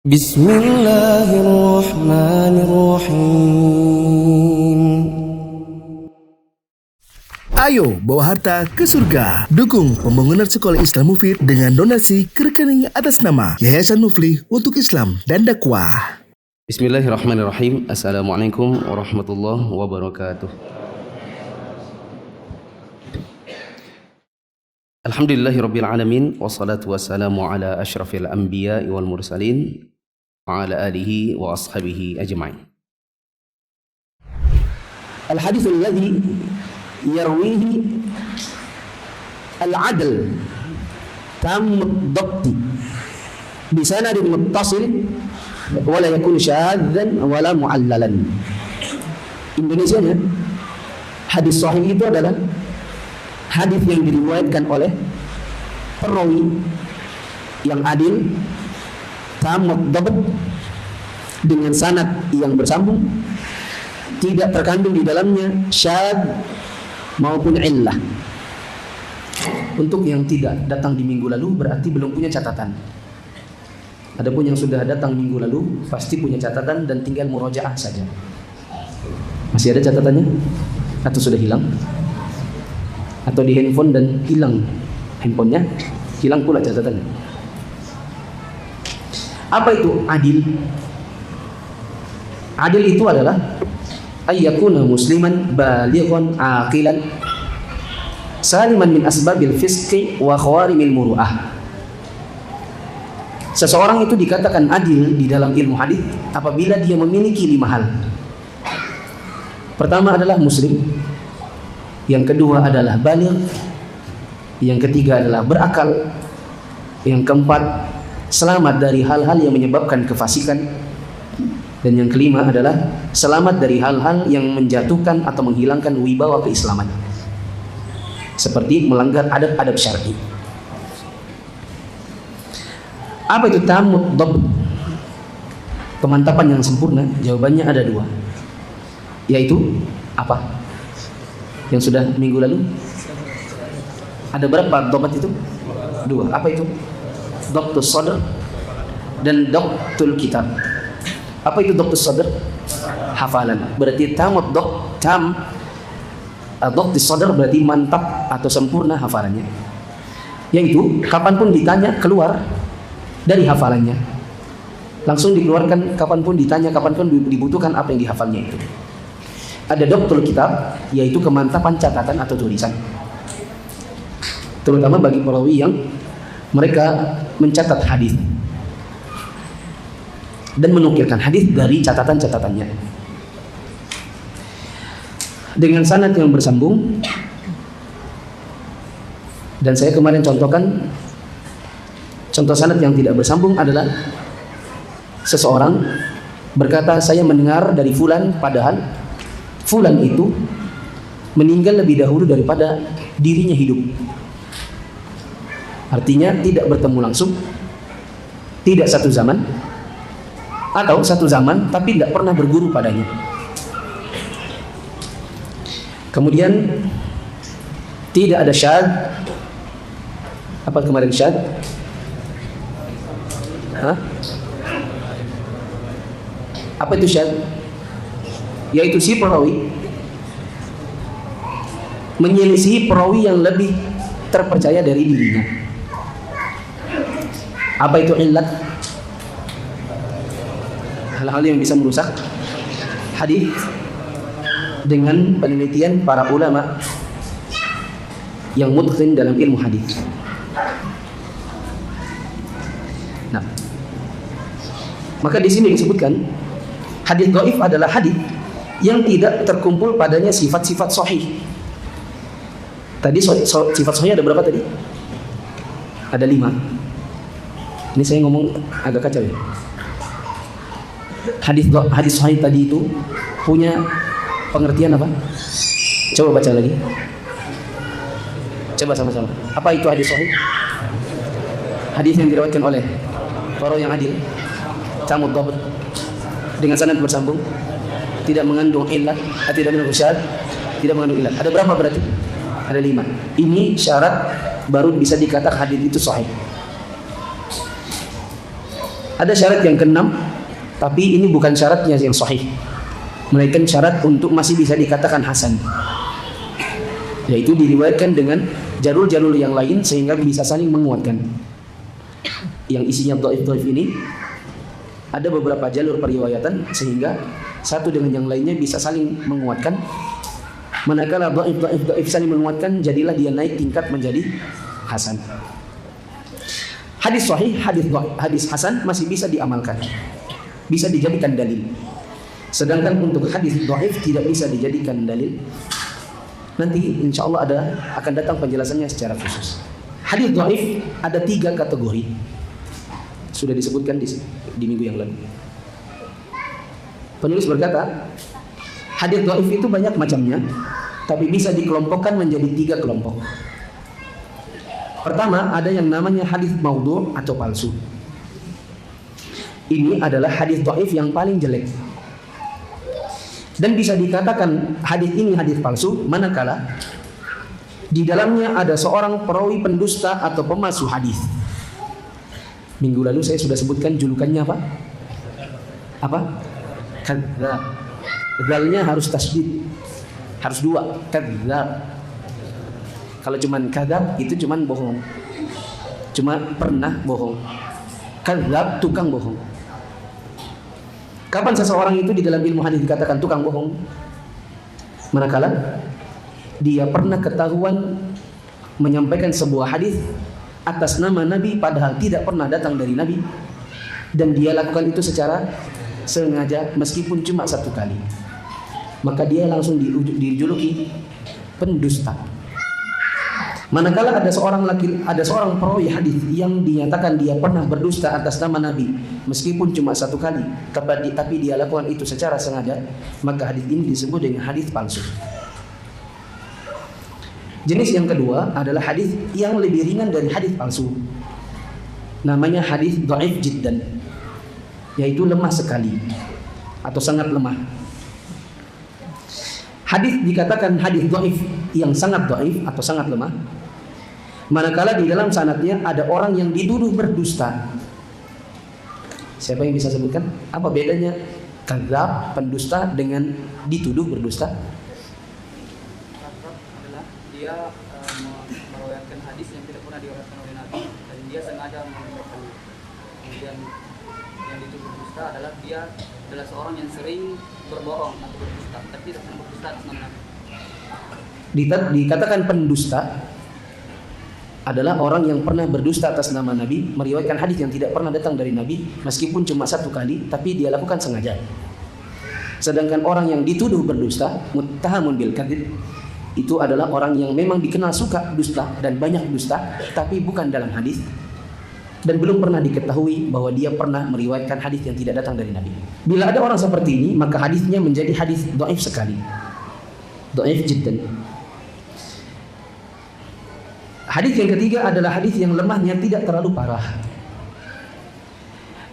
Bismillahirrahmanirrahim. Ayo bawa harta ke surga. Dukung pembangunan sekolah Islam Mufid dengan donasi ke rekening atas nama Yayasan Muflih untuk Islam dan Dakwah. Bismillahirrahmanirrahim. Assalamualaikum warahmatullahi wabarakatuh. Alhamdulillahirabbil alamin wassalatu wassalamu ala asyrafil anbiya'i wal mursalin wa ala alihi wa ashabihi ajma'in. Al-hadits alladhi yarwihi al-'adl tam ad-dabt bi sanadin muttasil wa la yakun syadzan wa la mu'allalan. Indonesianya, hadis sahih itu adalah hadis yang diriwayatkan oleh perawi yang adil, tamat dabt, dengan sanad yang bersambung, tidak terkandung di dalamnya syadz maupun illah. Untuk yang tidak datang di minggu lalu berarti belum punya catatan. Adapun yang sudah datang minggu lalu pasti punya catatan dan tinggal murojaah saja. Masih ada catatannya? Atau sudah hilang? Atau di handphone dan hilang handphonenya, hilang pula catatannya. Apa itu adil? Adil itu adalah ayyakuna musliman balighan aqilan saliman min asbabil fisqi wa khawarimil muru'ah. Seseorang itu dikatakan adil di dalam ilmu hadis apabila dia memiliki 5 hal. Pertama adalah muslim, yang kedua adalah baligh, yang ketiga adalah berakal, yang keempat selamat dari hal-hal yang menyebabkan kefasikan, dan yang kelima adalah selamat dari hal-hal yang menjatuhkan atau menghilangkan wibawa keislaman, seperti melanggar adab-adab syar'i. Apa itu tamut dabt? Kemantapan yang sempurna? Jawabannya ada 2, yaitu apa? Yang sudah minggu lalu ada berapa dabt itu? 2. Apa itu? Dabtus sadr dan dabtul kitab. Apa itu dabtus sadr? Hafalan. Berarti tamut dabt, dabtus sadr berarti mantap atau sempurna hafalannya. Yaitu kapanpun ditanya keluar dari hafalannya, langsung dikeluarkan kapanpun ditanya, kapanpun dibutuhkan apa yang dihafalnya itu. Ada dabtul kitab, yaitu kemantapan catatan atau tulisan, terutama bagi perawi yang mereka mencatat hadis dan menukilkan hadis dari catatan-catatannya dengan sanad yang bersambung. Dan saya kemarin contohkan contoh sanad yang tidak bersambung adalah seseorang berkata, saya mendengar dari fulan, padahal fulan itu meninggal lebih dahulu daripada dirinya hidup. Artinya tidak bertemu langsung, tidak satu zaman, atau satu zaman tapi tidak pernah berguru padanya. Kemudian tidak ada syadz. Apa kemarin syadz? Apa itu syadz? Yaitu si perawi menyelisihi perawi yang lebih terpercaya dari dirinya. Apa itu illat? Hal-hal yang bisa merusak hadis dengan penelitian para ulama yang mutqin dalam ilmu hadis. Nah, maka di sini disebutkan hadis dhaif adalah hadis yang tidak terkumpul padanya sifat-sifat sahih. Tadi sifat sahih ada berapa tadi? Ada 5. Ini saya ngomong agak kacau ya. Hadis sahih tadi itu punya pengertian apa? Coba baca lagi. Coba sama-sama. Apa itu hadis sahih? Hadis yang diriwayatkan oleh perawi yang adil, tamut dabt, dengan sanad bersambung, tidak mengandung illat, tidak mengandung syadz, tidak mengandung illat. Ada berapa berarti? Ada 5. Ini syarat baru bisa dikatakan hadis itu sahih. Ada syarat yang keenam, tapi ini bukan syaratnya yang sahih, melainkan syarat untuk masih bisa dikatakan hasan, yaitu diriwayatkan dengan jalur-jalur yang lain sehingga bisa saling menguatkan. Yang isinya dhaif-dhaif ini ada beberapa jalur periwayatan sehingga satu dengan yang lainnya bisa saling menguatkan. Manakala dhaif saling menguatkan, jadilah dia naik tingkat menjadi hasan. Hadis sahih, hadis hasan masih bisa diamalkan, bisa dijadikan dalil. Sedangkan untuk hadis dhaif tidak bisa dijadikan dalil. Nanti insya Allah akan datang penjelasannya secara khusus. Hadis dhaif ada 3 kategori. Sudah disebutkan di minggu yang lalu. Penulis berkata, hadis dhaif itu banyak macamnya, tapi bisa dikelompokkan menjadi 3 kelompok. Pertama, ada yang namanya hadis maudhu' atau palsu. Ini adalah hadis dhaif yang paling jelek. Dan bisa dikatakan hadis ini hadis palsu manakala di dalamnya ada seorang perawi pendusta atau pemalsu hadis. Minggu lalu saya sudah sebutkan julukannya apa? Apa? Kadzdzab. Zalnya harus tasdid. Harus 2. Kadzdzab. Kalau cuman kadzab itu cuman bohong. Cuma pernah bohong. Kadzdzab tukang bohong. Kapan seseorang itu di dalam ilmu hadis dikatakan tukang bohong? Manakala dia pernah ketahuan menyampaikan sebuah hadis atas nama Nabi padahal tidak pernah datang dari Nabi, dan dia lakukan itu secara sengaja meskipun cuma 1 kali, maka dia langsung dijuluki pendusta. Manakala ada seorang perawi hadis yang dinyatakan dia pernah berdusta atas nama Nabi meskipun cuma 1 kali, tapi dia lakukan itu secara sengaja, maka hadis ini disebut dengan hadis palsu. Jenis yang kedua adalah hadis yang lebih ringan dari hadis palsu. Namanya hadis dhaif jiddan, yaitu lemah sekali atau sangat lemah. Hadis dikatakan hadis dhaif yang sangat dhaif atau sangat lemah manakala di dalam sanadnya ada orang yang dituduh berdusta. Siapa yang bisa sebutkan apa bedanya kadzdzab, pendusta, dengan dituduh berdusta? Kadzdzab adalah dia meriwayatkan hadis yang tidak pernah diriwayatkan oleh Nabi dan dia sengaja meriwayatkan. Kemudian yang dituduh berdusta adalah dia adalah seorang yang sering berbohong atau berdusta, tapi tidak pernah berdusta atas nama Nabi. Dikatakan pendusta adalah orang yang pernah berdusta atas nama Nabi, meriwayatkan hadis yang tidak pernah datang dari Nabi meskipun cuma 1 kali, tapi dia lakukan sengaja. Sedangkan orang yang dituduh berdusta, muttahamun bil kadzib, itu adalah orang yang memang dikenal suka dusta dan banyak dusta, tapi bukan dalam hadis, dan belum pernah diketahui bahwa dia pernah meriwayatkan hadis yang tidak datang dari Nabi. Bila ada orang seperti ini, maka hadisnya menjadi hadis dhaif sekali, dhaif jiddan. Hadis yang ketiga adalah hadis yang lemahnya tidak terlalu parah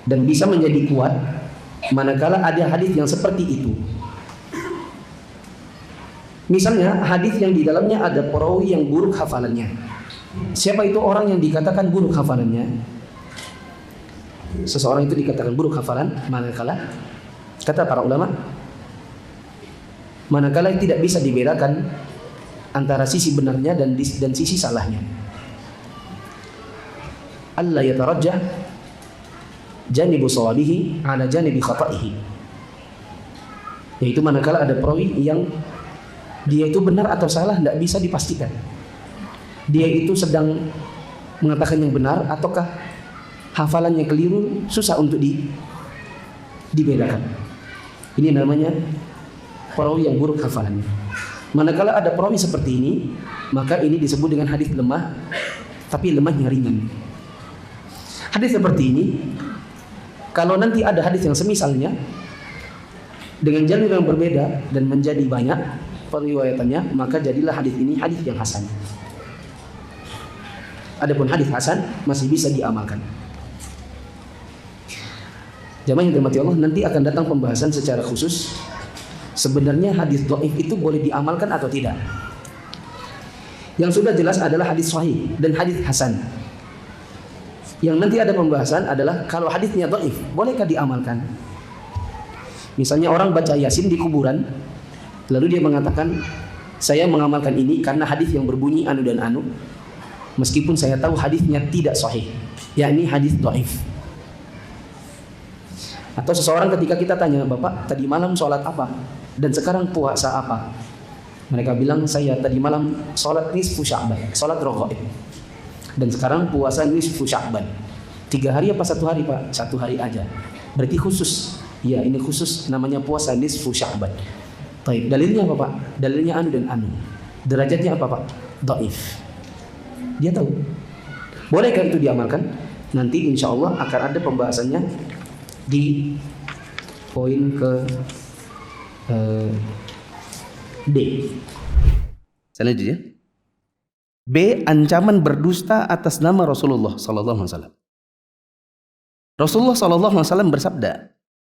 dan bisa menjadi kuat manakala ada hadis yang seperti itu. Misalnya hadis yang di dalamnya ada perawi yang buruk hafalannya. Siapa itu orang yang dikatakan buruk hafalannya? Seseorang itu dikatakan buruk hafalan manakala, kata para ulama, manakala tidak bisa dibedakan antara sisi benarnya dan sisi salahnya. Allah yatarajjah janibu sawabihi ala janibi khata'ihi, yaitu manakala ada perawi yang dia itu benar atau salah tidak bisa dipastikan. Dia itu sedang mengatakan yang benar ataukah hafalannya keliru, susah untuk dibedakan. Ini namanya perawi yang buruk hafalannya. Manakala ada perawi seperti ini, maka ini disebut dengan hadis lemah, tapi lemahnya ringan. Hadis seperti ini, kalau nanti ada hadis yang semisalnya dengan jalur yang berbeda dan menjadi banyak periwayatannya, maka jadilah hadis ini hadis yang hasan. Adapun hadis hasan masih bisa diamalkan. Jamaah yang dirahmati Allah, nanti akan datang pembahasan secara khusus sebenarnya hadis dhaif itu boleh diamalkan atau tidak. Yang sudah jelas adalah hadis sahih dan hadis hasan. Yang nanti ada pembahasan adalah kalau hadisnya dhaif, bolehkah diamalkan? Misalnya orang baca Yasin di kuburan, lalu dia mengatakan, saya mengamalkan ini karena hadis yang berbunyi anu dan anu, meskipun saya tahu hadisnya tidak sahih, yakni hadis dhaif. Atau seseorang ketika kita tanya, Bapak tadi malam sholat apa? Dan sekarang puasa apa? Mereka bilang, saya tadi malam sholat nisfu Sya'ban, sholat raghaib. Dan sekarang puasa nisfu Sya'ban. 3 hari apa 1 hari, Pak? 1 hari aja. Berarti khusus. Ya, ini khusus, namanya puasa nisfu Sya'ban. Baik, dalilnya apa, Pak? Dalilnya anu dan anu. Derajatnya apa, Pak? Dhaif. Dia tahu. Bolehkah itu diamalkan? Nanti insya Allah akan ada pembahasannya di poin ke D. Selanjutnya, B. Ancaman berdusta atas nama Rasulullah sallallahu alaihi wasallam. Rasulullah sallallahu alaihi wasallam bersabda,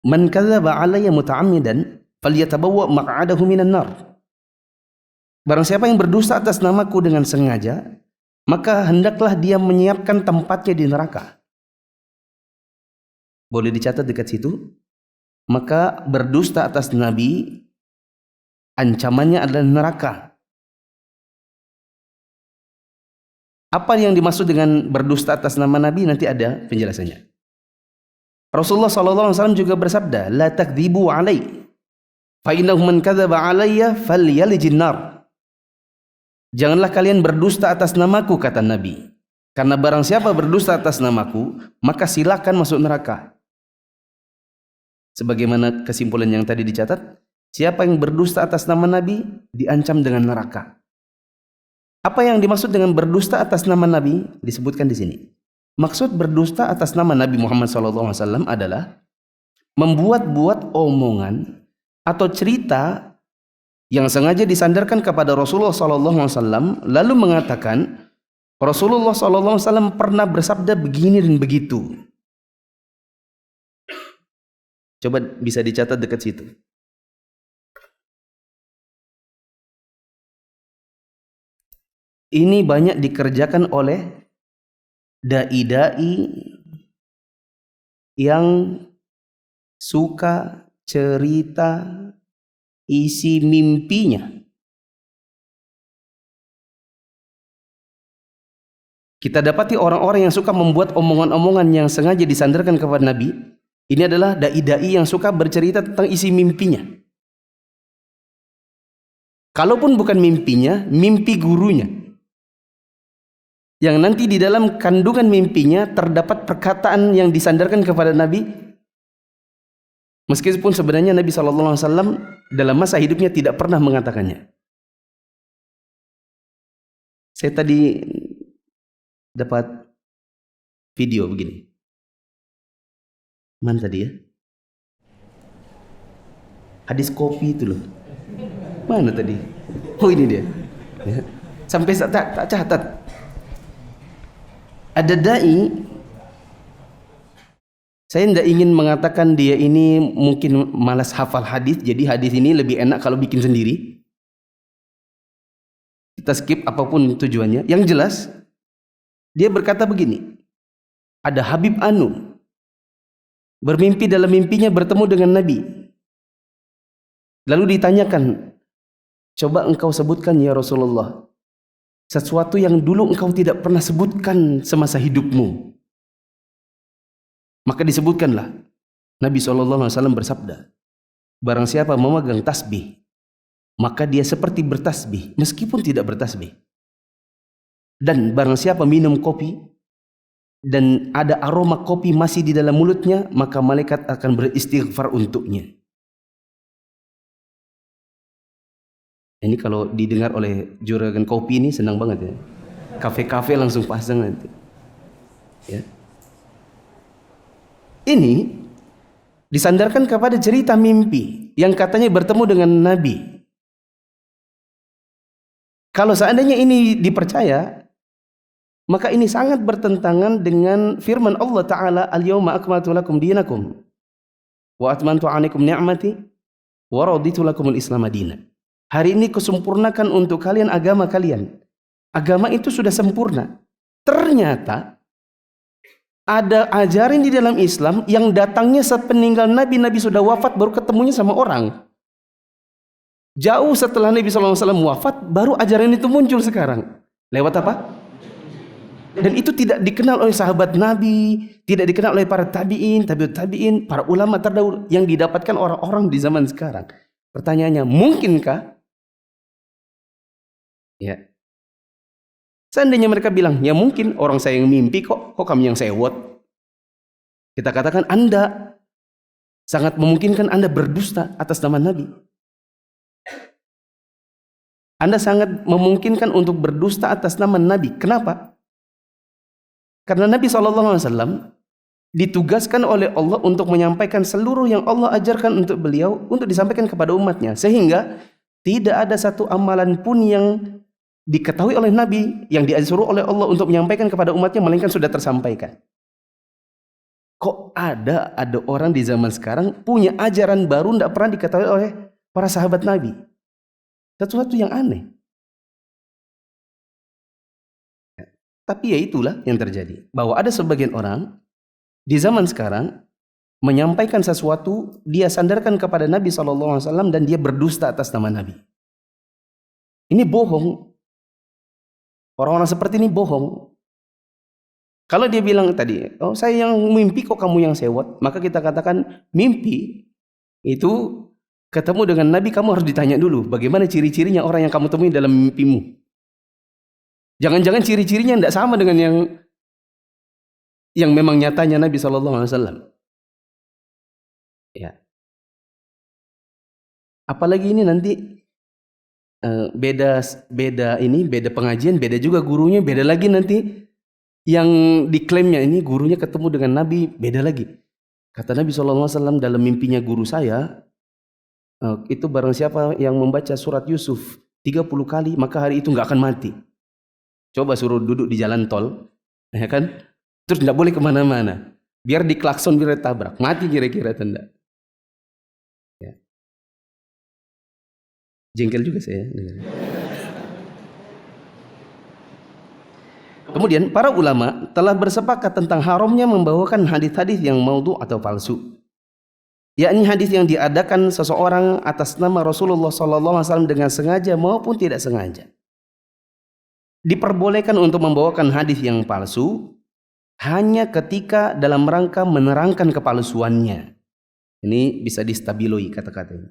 "Man kadzdzaba 'alayya muta'ammidan falyatabawwa maq'adahu minan nar." Barang siapa yang berdusta atas namaku dengan sengaja, maka hendaklah dia menyiapkan tempatnya di neraka. Boleh dicatat dekat situ. Maka berdusta atas Nabi, ancamannya adalah neraka. Apa yang dimaksud dengan berdusta atas nama Nabi, nanti ada penjelasannya. Rasulullah SAW juga bersabda, "La takdzibu alai, fa innahu man kadzdzaba alayya falyalijin nar." Janganlah kalian berdusta atas namaku, kata Nabi. Karena barang siapa berdusta atas namaku, maka silakan masuk neraka. Sebagaimana kesimpulan yang tadi dicatat, siapa yang berdusta atas nama Nabi diancam dengan neraka. Apa yang dimaksud dengan berdusta atas nama Nabi disebutkan di sini. Maksud berdusta atas nama Nabi Muhammad SAW adalah membuat-buat omongan atau cerita yang sengaja disandarkan kepada Rasulullah SAW, lalu mengatakan Rasulullah SAW pernah bersabda begini dan begitu. Coba bisa dicatat dekat situ. Ini banyak dikerjakan oleh dai-dai yang suka cerita isi mimpinya. Kita dapati orang-orang yang suka membuat omongan-omongan yang sengaja disandarkan kepada Nabi. Ini adalah dai-dai yang suka bercerita tentang isi mimpinya. Kalaupun bukan mimpinya, mimpi gurunya. Yang nanti di dalam kandungan mimpinya terdapat perkataan yang disandarkan kepada Nabi, meskipun sebenarnya Nabi SAW dalam masa hidupnya tidak pernah mengatakannya. Saya tadi dapat video begini. Mana tadi ya? Hadis kopi itu loh. Mana tadi? Oh ini dia. Ya. Sampai tak catat. Ada dai, saya tidak ingin mengatakan dia ini mungkin malas hafal hadis, jadi hadis ini lebih enak kalau bikin sendiri. Kita skip apapun tujuannya. Yang jelas, dia berkata begini, ada Habib Anu bermimpi, dalam mimpinya bertemu dengan Nabi. Lalu ditanyakan, coba engkau sebutkan ya Rasulullah, sesuatu yang dulu engkau tidak pernah sebutkan semasa hidupmu. Maka disebutkanlah, Nabi SAW bersabda, barang siapa memegang tasbih, maka dia seperti bertasbih meskipun tidak bertasbih. Dan barang siapa minum kopi dan ada aroma kopi masih di dalam mulutnya, maka malaikat akan beristighfar untuknya. Ini kalau didengar oleh juragan kopi ini senang banget ya. Kafe-kafe langsung pasang nanti. Ya. Ini disandarkan kepada cerita mimpi yang katanya bertemu dengan Nabi. Kalau seandainya ini dipercaya, maka ini sangat bertentangan dengan firman Allah Ta'ala, "Al-yawma akmaltu lakum dinakum wa atmamtu 'alaikum ni'mati wa raditu lakumul Islam dinan." Hari ini kusempurnakan untuk kalian agama kalian. Agama itu sudah sempurna. Ternyata Ada ajaran di dalam Islam yang datangnya sepeninggal Nabi, Nabi sudah wafat baru ketemunya sama orang. Jauh setelah Nabi SAW wafat, baru ajaran itu muncul sekarang. Lewat apa? Dan itu tidak dikenal oleh sahabat Nabi, tidak dikenal oleh para tabi'in, tabi'ut tabi'in, para ulama terdahulu yang didapatkan orang-orang di zaman sekarang. Pertanyaannya, mungkinkah? Ya. Seandainya mereka bilang, ya mungkin orang saya yang mimpi kok kami yang sewot. Kita katakan Anda sangat memungkinkan Anda berdusta atas nama Nabi. Anda sangat memungkinkan untuk berdusta atas nama Nabi. Kenapa? Karena Nabi SAW ditugaskan oleh Allah untuk menyampaikan seluruh yang Allah ajarkan untuk beliau untuk disampaikan kepada umatnya. Sehingga tidak ada satu amalan pun yang diketahui oleh Nabi yang disuruh oleh Allah untuk menyampaikan kepada umatnya melainkan sudah tersampaikan. Kok ada orang di zaman sekarang punya ajaran baru tidak pernah diketahui oleh para sahabat Nabi? Sesuatu yang aneh. Tapi ya itulah yang terjadi, bahwa ada sebagian orang di zaman sekarang menyampaikan sesuatu, dia sandarkan kepada Nabi SAW dan dia berdusta atas nama Nabi. Ini bohong. Orang-orang seperti ini bohong. Kalau dia bilang tadi, oh saya yang mimpi kok kamu yang sewot, maka kita katakan mimpi itu ketemu dengan Nabi, kamu harus ditanya dulu bagaimana ciri-cirinya orang yang kamu temui dalam mimpimu. Jangan-jangan ciri-cirinya tidak sama dengan yang memang nyatanya Nabi SAW. Ya. Apalagi ini nanti beda pengajian, beda juga gurunya, beda lagi nanti yang diklaimnya ini gurunya ketemu dengan Nabi, beda lagi. Kata Nabi SAW dalam mimpinya guru saya, itu barang siapa yang membaca surat Yusuf 30 kali, maka hari itu nggak akan mati. Coba suruh duduk di jalan tol, ya kan? Terus tidak boleh kemana-mana, biar diklakson, biar ditabrak, mati kira-kira tanda. Ya. Jengkel juga saya. Kemudian para ulama telah bersepakat tentang haramnya membawakan hadis-hadis yang maudhu atau palsu, yakni hadis yang diadakan seseorang atas nama Rasulullah SAW dengan sengaja maupun tidak sengaja. Diperbolehkan untuk membawakan hadis yang palsu hanya ketika dalam rangka menerangkan kepalsuannya. Ini bisa distabiloi kata-katanya.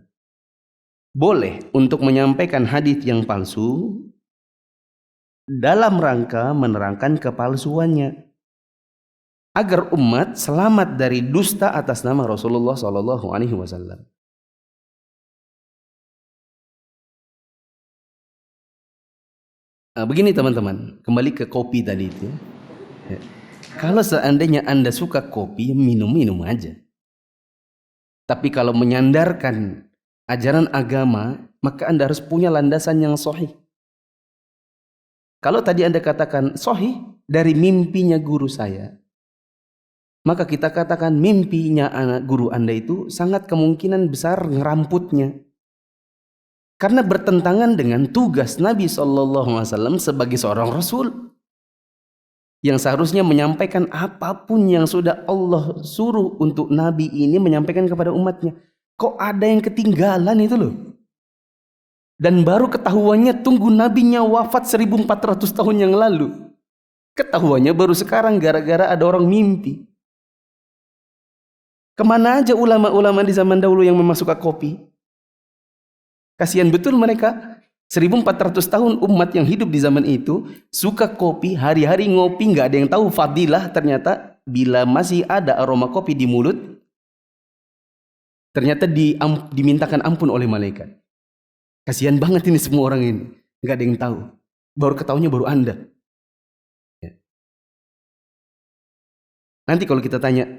Boleh untuk menyampaikan hadis yang palsu dalam rangka menerangkan kepalsuannya agar umat selamat dari dusta atas nama Rasulullah SAW. Begini teman-teman, kembali ke kopi tadi itu. Ya. Kalau seandainya Anda suka kopi, minum-minum aja. Tapi kalau menyandarkan ajaran agama, maka Anda harus punya landasan yang sahih. Kalau tadi Anda katakan sahih dari mimpinya guru saya, maka kita katakan mimpinya guru Anda itu sangat kemungkinan besar ngeramputnya. Karena bertentangan dengan tugas Nabi SAW sebagai seorang Rasul, yang seharusnya menyampaikan apapun yang sudah Allah suruh untuk Nabi ini menyampaikan kepada umatnya. Kok ada yang ketinggalan itu loh. Dan baru ketahuannya tunggu nabinya wafat 1400 tahun yang lalu. Ketahuannya baru sekarang gara-gara ada orang mimpi. Kemana aja ulama-ulama di zaman dahulu yang memang suka kopi? Kasihan betul mereka. 1400 tahun umat yang hidup di zaman itu suka kopi, hari-hari ngopi, nggak ada yang tahu fadilah. Ternyata bila masih ada aroma kopi di mulut, ternyata dimintakan ampun oleh malaikat. Kasihan banget ini semua orang ini, nggak ada yang tahu. Baru ketahuinya baru Anda. Ya. Nanti kalau kita tanya,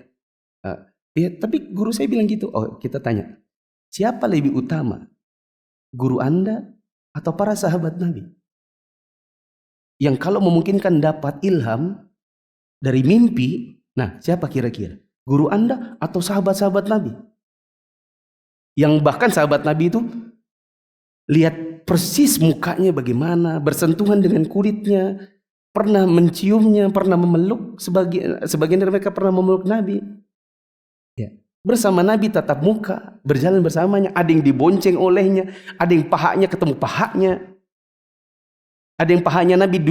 ya tapi guru saya bilang gitu. Oh, kita tanya, siapa lebih utama, guru Anda atau para sahabat Nabi? Yang kalau memungkinkan dapat ilham dari mimpi, nah siapa kira-kira? Guru Anda atau sahabat-sahabat Nabi? Yang bahkan sahabat Nabi itu lihat persis mukanya bagaimana, bersentuhan dengan kulitnya, pernah menciumnya, pernah memeluk, sebagian dari mereka pernah memeluk Nabi. Ya. Bersama Nabi tatap muka, berjalan bersamanya, ada yang dibonceng olehnya, ada yang pahanya ketemu pahanya. Ada yang pahanya Nabi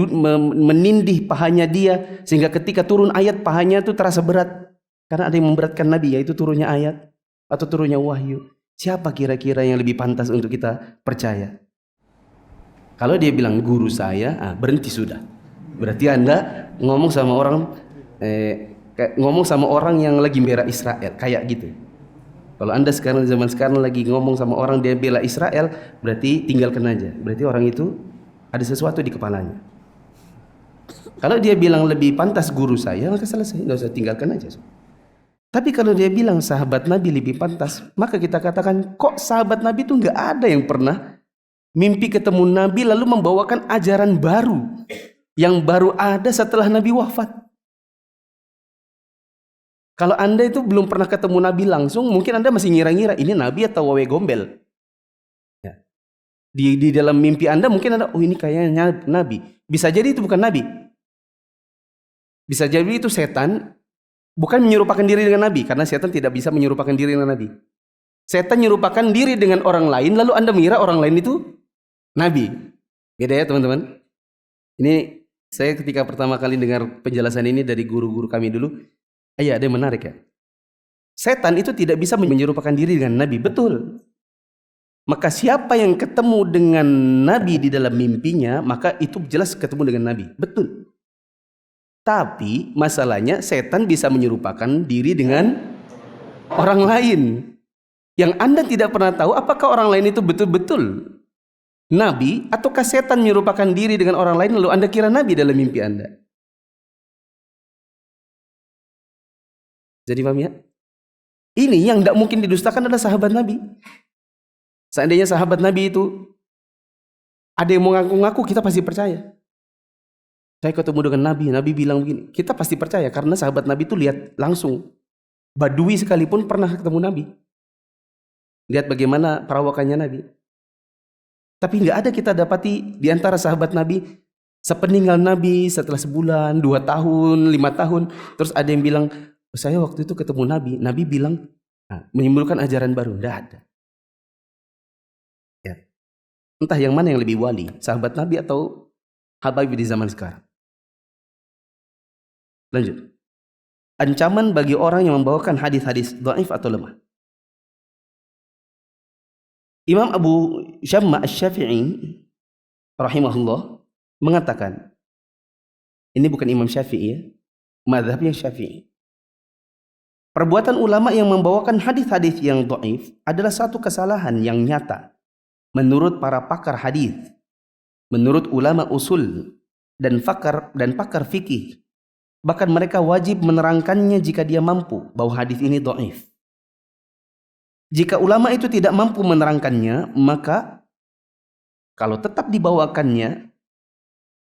menindih pahanya dia, sehingga ketika turun ayat pahanya itu terasa berat. Karena ada yang memberatkan Nabi, yaitu turunnya ayat atau turunnya wahyu. Siapa kira-kira yang lebih pantas untuk kita percaya? Kalau dia bilang guru saya, berhenti sudah. Berarti Anda ngomong sama orang yang lagi bela Israel, kayak gitu. Kalau Anda zaman sekarang lagi ngomong sama orang dia bela Israel, berarti tinggalkan aja. Berarti orang itu ada sesuatu di kepalanya. Kalau dia bilang lebih pantas guru saya, maka selesai, nggak usah tinggalkan aja. Tapi kalau dia bilang sahabat Nabi lebih pantas, maka kita katakan kok sahabat Nabi itu nggak ada yang pernah mimpi ketemu Nabi lalu membawakan ajaran baru yang baru ada setelah Nabi wafat. Kalau Anda itu belum pernah ketemu Nabi langsung, mungkin Anda masih ngira-ngira ini Nabi atau wawe gombel. Di dalam mimpi Anda mungkin Anda, oh ini kayaknya Nabi. Bisa jadi itu bukan Nabi. Bisa jadi itu setan, bukan menyerupakan diri dengan Nabi, karena setan tidak bisa menyerupakan diri dengan Nabi. Setan menyerupakan diri dengan orang lain, lalu Anda mengira orang lain itu Nabi. Beda ya teman-teman. Ini saya ketika pertama kali dengar penjelasan ini dari guru-guru kami dulu, ada yang menarik ya. Setan itu tidak bisa menyerupakan diri dengan Nabi, betul. Maka siapa yang ketemu dengan Nabi di dalam mimpinya, maka itu jelas ketemu dengan Nabi. Betul. Tapi masalahnya setan bisa menyerupakan diri dengan orang lain. Yang Anda tidak pernah tahu apakah orang lain itu betul-betul Nabi, ataukah setan menyerupakan diri dengan orang lain lalu Anda kira Nabi dalam mimpi Anda. Jadi paham ya? Ini yang tidak mungkin didustakan adalah sahabat Nabi. Seandainya sahabat Nabi itu ada yang mengaku-ngaku, kita pasti percaya. Saya ketemu dengan Nabi, Nabi bilang begini, kita pasti percaya karena sahabat Nabi itu lihat langsung. Badui sekalipun pernah ketemu Nabi. Lihat bagaimana perawakannya Nabi. Tapi nggak ada kita dapati di antara sahabat Nabi sepeninggal Nabi setelah sebulan, 2 tahun, 5 tahun, terus ada yang bilang, saya waktu itu ketemu Nabi, Nabi bilang menimbulkan ajaran baru. Nggak ada. Entah yang mana yang lebih wali, sahabat Nabi atau Habib di zaman sekarang. Lanjut. Ancaman bagi orang yang membawakan hadis-hadis dhaif atau lemah. Imam Abu Syamma Asy-Syafi'i rahimahullah mengatakan, ini bukan Imam Syafi'i ya, mazhabnya Syafi'i. Perbuatan ulama yang membawakan hadis-hadis yang dhaif adalah satu kesalahan yang nyata. Menurut para pakar hadis, menurut ulama usul dan pakar fikih, bahkan mereka wajib menerangkannya jika dia mampu bahwa hadis ini dhaif. Jika ulama itu tidak mampu menerangkannya, maka kalau tetap dibawakannya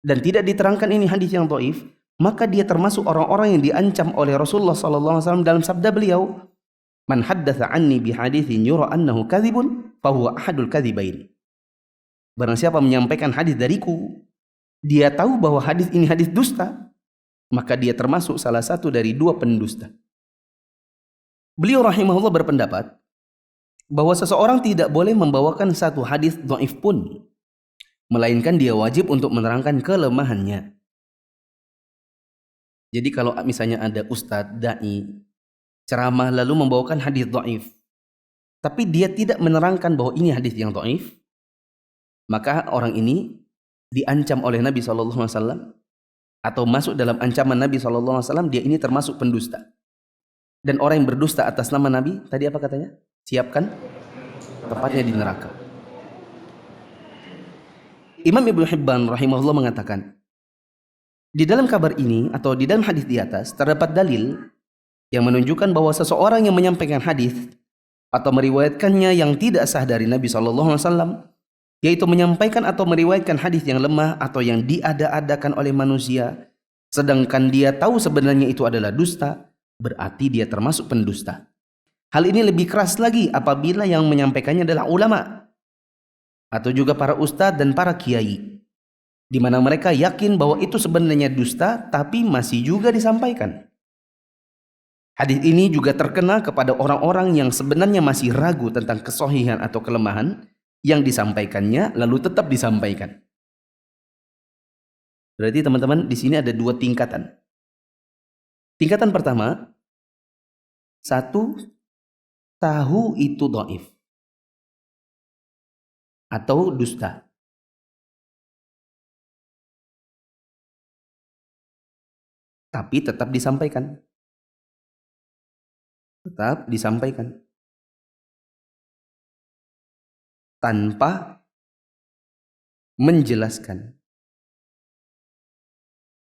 dan tidak diterangkan ini hadis yang dhaif, maka dia termasuk orang-orang yang diancam oleh Rasulullah SAW dalam sabda beliau, Man haddatha anni bihadithin yura annahu kadhibun fahuwa ahadul kadhibain. Barang siapa menyampaikan hadis dariku, dia tahu bahwa hadis ini hadis dusta, maka dia termasuk salah satu dari 2 pendusta. Beliau rahimahullah berpendapat bahwa seseorang tidak boleh membawakan satu hadis dhaif pun, melainkan dia wajib untuk menerangkan kelemahannya. Jadi kalau misalnya ada ustadz, da'i, ceramah lalu membawakan hadis dhaif, tapi dia tidak menerangkan bahwa ini hadis yang dhaif, maka orang ini diancam oleh Nabi SAW atau masuk dalam ancaman Nabi SAW, dia ini termasuk pendusta. Dan orang yang berdusta atas nama Nabi, tadi apa katanya? Siapkan tempatnya di neraka. Imam Ibnu Hibban rahimahullah mengatakan, di dalam kabar ini atau di dalam hadis di atas terdapat dalil yang menunjukkan bahwa seseorang yang menyampaikan hadis atau meriwayatkannya yang tidak sah dari Nabi SAW, yaitu menyampaikan atau meriwayatkan hadis yang lemah atau yang diada-adakan oleh manusia, sedangkan dia tahu sebenarnya itu adalah dusta, berarti dia termasuk pendusta. Hal ini lebih keras lagi apabila yang menyampaikannya adalah ulama atau juga para ustadz dan para kiai. di mana mereka yakin bahwa itu sebenarnya dusta tapi masih juga disampaikan. Hadis ini juga terkena kepada orang-orang yang sebenarnya masih ragu tentang kesohihan atau kelemahan yang disampaikannya lalu tetap disampaikan. Berarti teman-teman di sini ada dua tingkatan. Tingkatan pertama, satu, tahu itu dhaif atau dusta. Tapi tetap disampaikan. Tetap disampaikan. Tanpa menjelaskan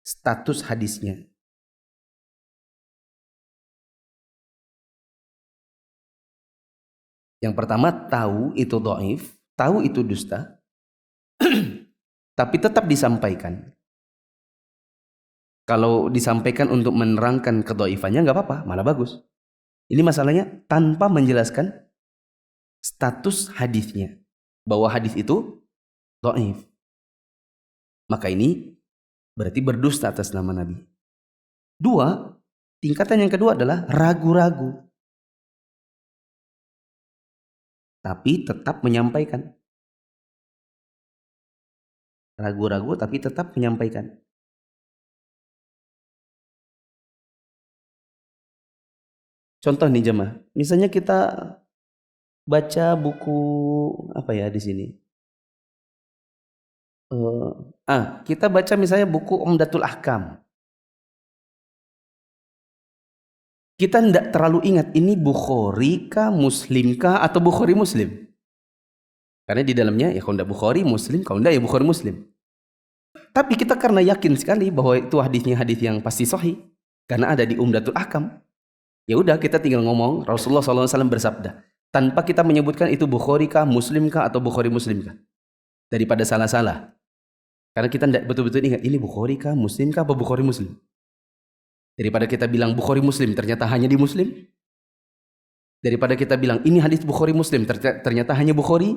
status hadisnya. Yang pertama, tahu itu dhaif, tahu itu dusta, tapi tetap disampaikan. Kalau disampaikan untuk menerangkan kedhaifannya nggak apa-apa, malah bagus. Ini masalahnya tanpa menjelaskan status hadisnya, bahwa hadis itu dhaif. Maka ini berarti berdusta atas nama Nabi. Dua, tingkatan yang kedua adalah ragu-ragu, tapi tetap menyampaikan. Ragu-ragu tapi tetap menyampaikan. Contoh nih jemaah, misalnya kita baca buku apa ya di sini? Kita baca misalnya buku Umdatul Ahkam. Kita tidak terlalu ingat ini Bukhari kah, Muslim kah, atau Bukhari Muslim. Karena di dalamnya ya kalau tidak Bukhari Muslim, kalau tidak ya Bukhari Muslim. Tapi kita karena yakin sekali bahwa itu hadisnya hadis yang pasti sahih, karena ada di Umdatul Ahkam. Ya udah kita tinggal ngomong Rasulullah SAW bersabda tanpa kita menyebutkan itu Bukhari kah, Muslim kah, atau Bukhari Muslim kah, daripada salah-salah. Karena kita tidak betul-betul ingat ini Bukhari kah, Muslim kah, apa Bukhari Muslim. Daripada kita bilang Bukhari Muslim ternyata hanya di Muslim. Daripada kita bilang ini hadis Bukhari Muslim ternyata hanya Bukhari.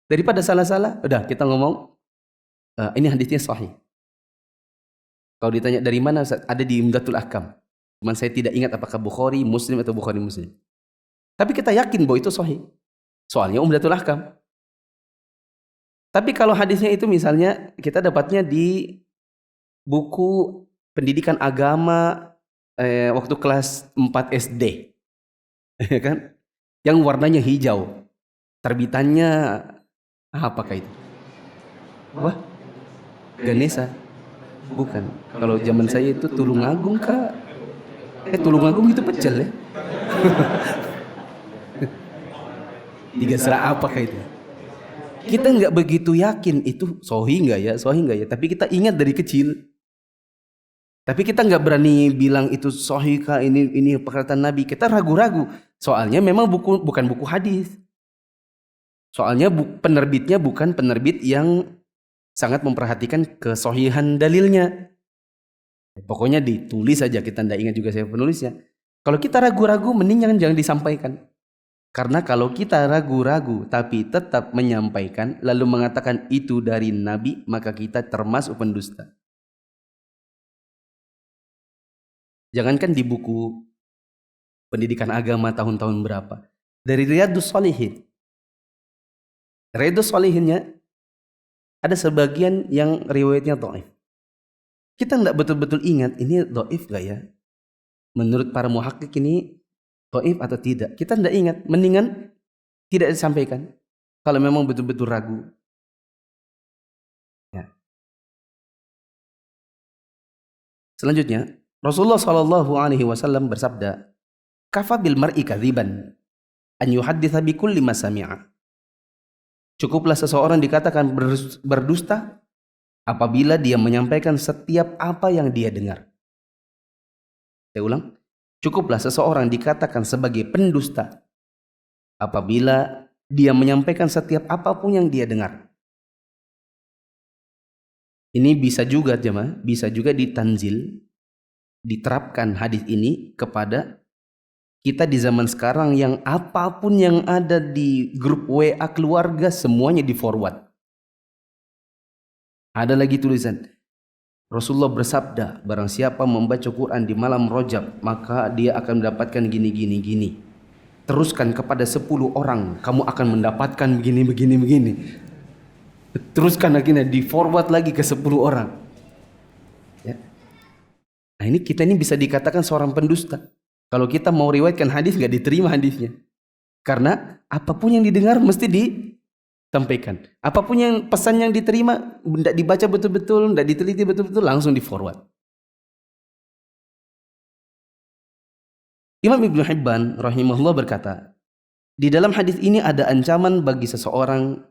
Daripada salah-salah, udah kita ngomong ini hadisnya sahih. Kalau ditanya dari mana, ada di Umdatul Ahkam. Cuman saya tidak ingat apakah Bukhari Muslim atau Bukhari Muslim. Tapi kita yakin bahwa itu sahih. Soalnya Umdatul Ahkam. Tapi kalau hadisnya itu misalnya kita dapatnya di buku pendidikan agama waktu kelas 4 SD. Ya kan? Yang warnanya hijau. Terbitannya apakah itu? Wah, Ganesha. Bukan. Kalau zaman saya itu Tulungagung kah? Tulungagung itu pecel ya. Tiga Serah apakah itu? Kita nggak begitu yakin itu sahih nggak ya, sahih nggak ya. Tapi kita ingat dari kecil. Tapi kita nggak berani bilang itu sahih kah, ini perkataan Nabi. Kita ragu-ragu. Soalnya memang bukan buku hadis. Soalnya penerbitnya bukan penerbit yang sangat memperhatikan kesahihan dalilnya. Pokoknya ditulis saja, kita tidak ingat juga saya penulisnya. Kalau kita ragu-ragu, mending jangan disampaikan. Karena kalau kita ragu-ragu tapi tetap menyampaikan lalu mengatakan itu dari Nabi, maka kita termasuk pendusta. Jangankan di buku pendidikan agama tahun-tahun berapa, dari Riyadhus Shalihin. Riyadhus Shalihinnya ada sebagian yang riwayatnya dhaif. Kita tidak betul-betul ingat ini dhaif gak ya? Menurut para muhakkik ini dhaif atau tidak? Kita tidak ingat. Mendingan tidak disampaikan. Kalau memang betul-betul ragu. Ya. Selanjutnya, Rasulullah SAW bersabda, "Kafa bil mar'i kadziban an yuhadditsa bi kulli ma sami'a." Cukuplah seseorang dikatakan berdusta apabila dia menyampaikan setiap apa yang dia dengar. Saya ulang, cukuplah seseorang dikatakan sebagai pendusta apabila dia menyampaikan setiap apapun yang dia dengar. Ini bisa juga jemaah, bisa juga ditanzil, diterapkan hadis ini kepada kita di zaman sekarang yang apapun yang ada di grup WA keluarga semuanya di forward. Ada lagi tulisan, Rasulullah bersabda, barang siapa membaca Quran di malam Rajab, maka dia akan mendapatkan gini gini gini. Teruskan kepada 10 orang, kamu akan mendapatkan begini begini begini. Teruskan akhirnya di forward lagi ke 10 orang. Ya. Nah ini kita ini bisa dikatakan seorang pendusta. Kalau kita mau riwayatkan hadis nggak diterima hadisnya. Karena apapun yang didengar mesti disampaikan. Apapun yang pesan yang diterima tidak dibaca betul-betul, tidak diteliti betul-betul, langsung di forward. Imam Ibnu Hibban rahimahullah berkata, di dalam hadis ini ada ancaman bagi seseorang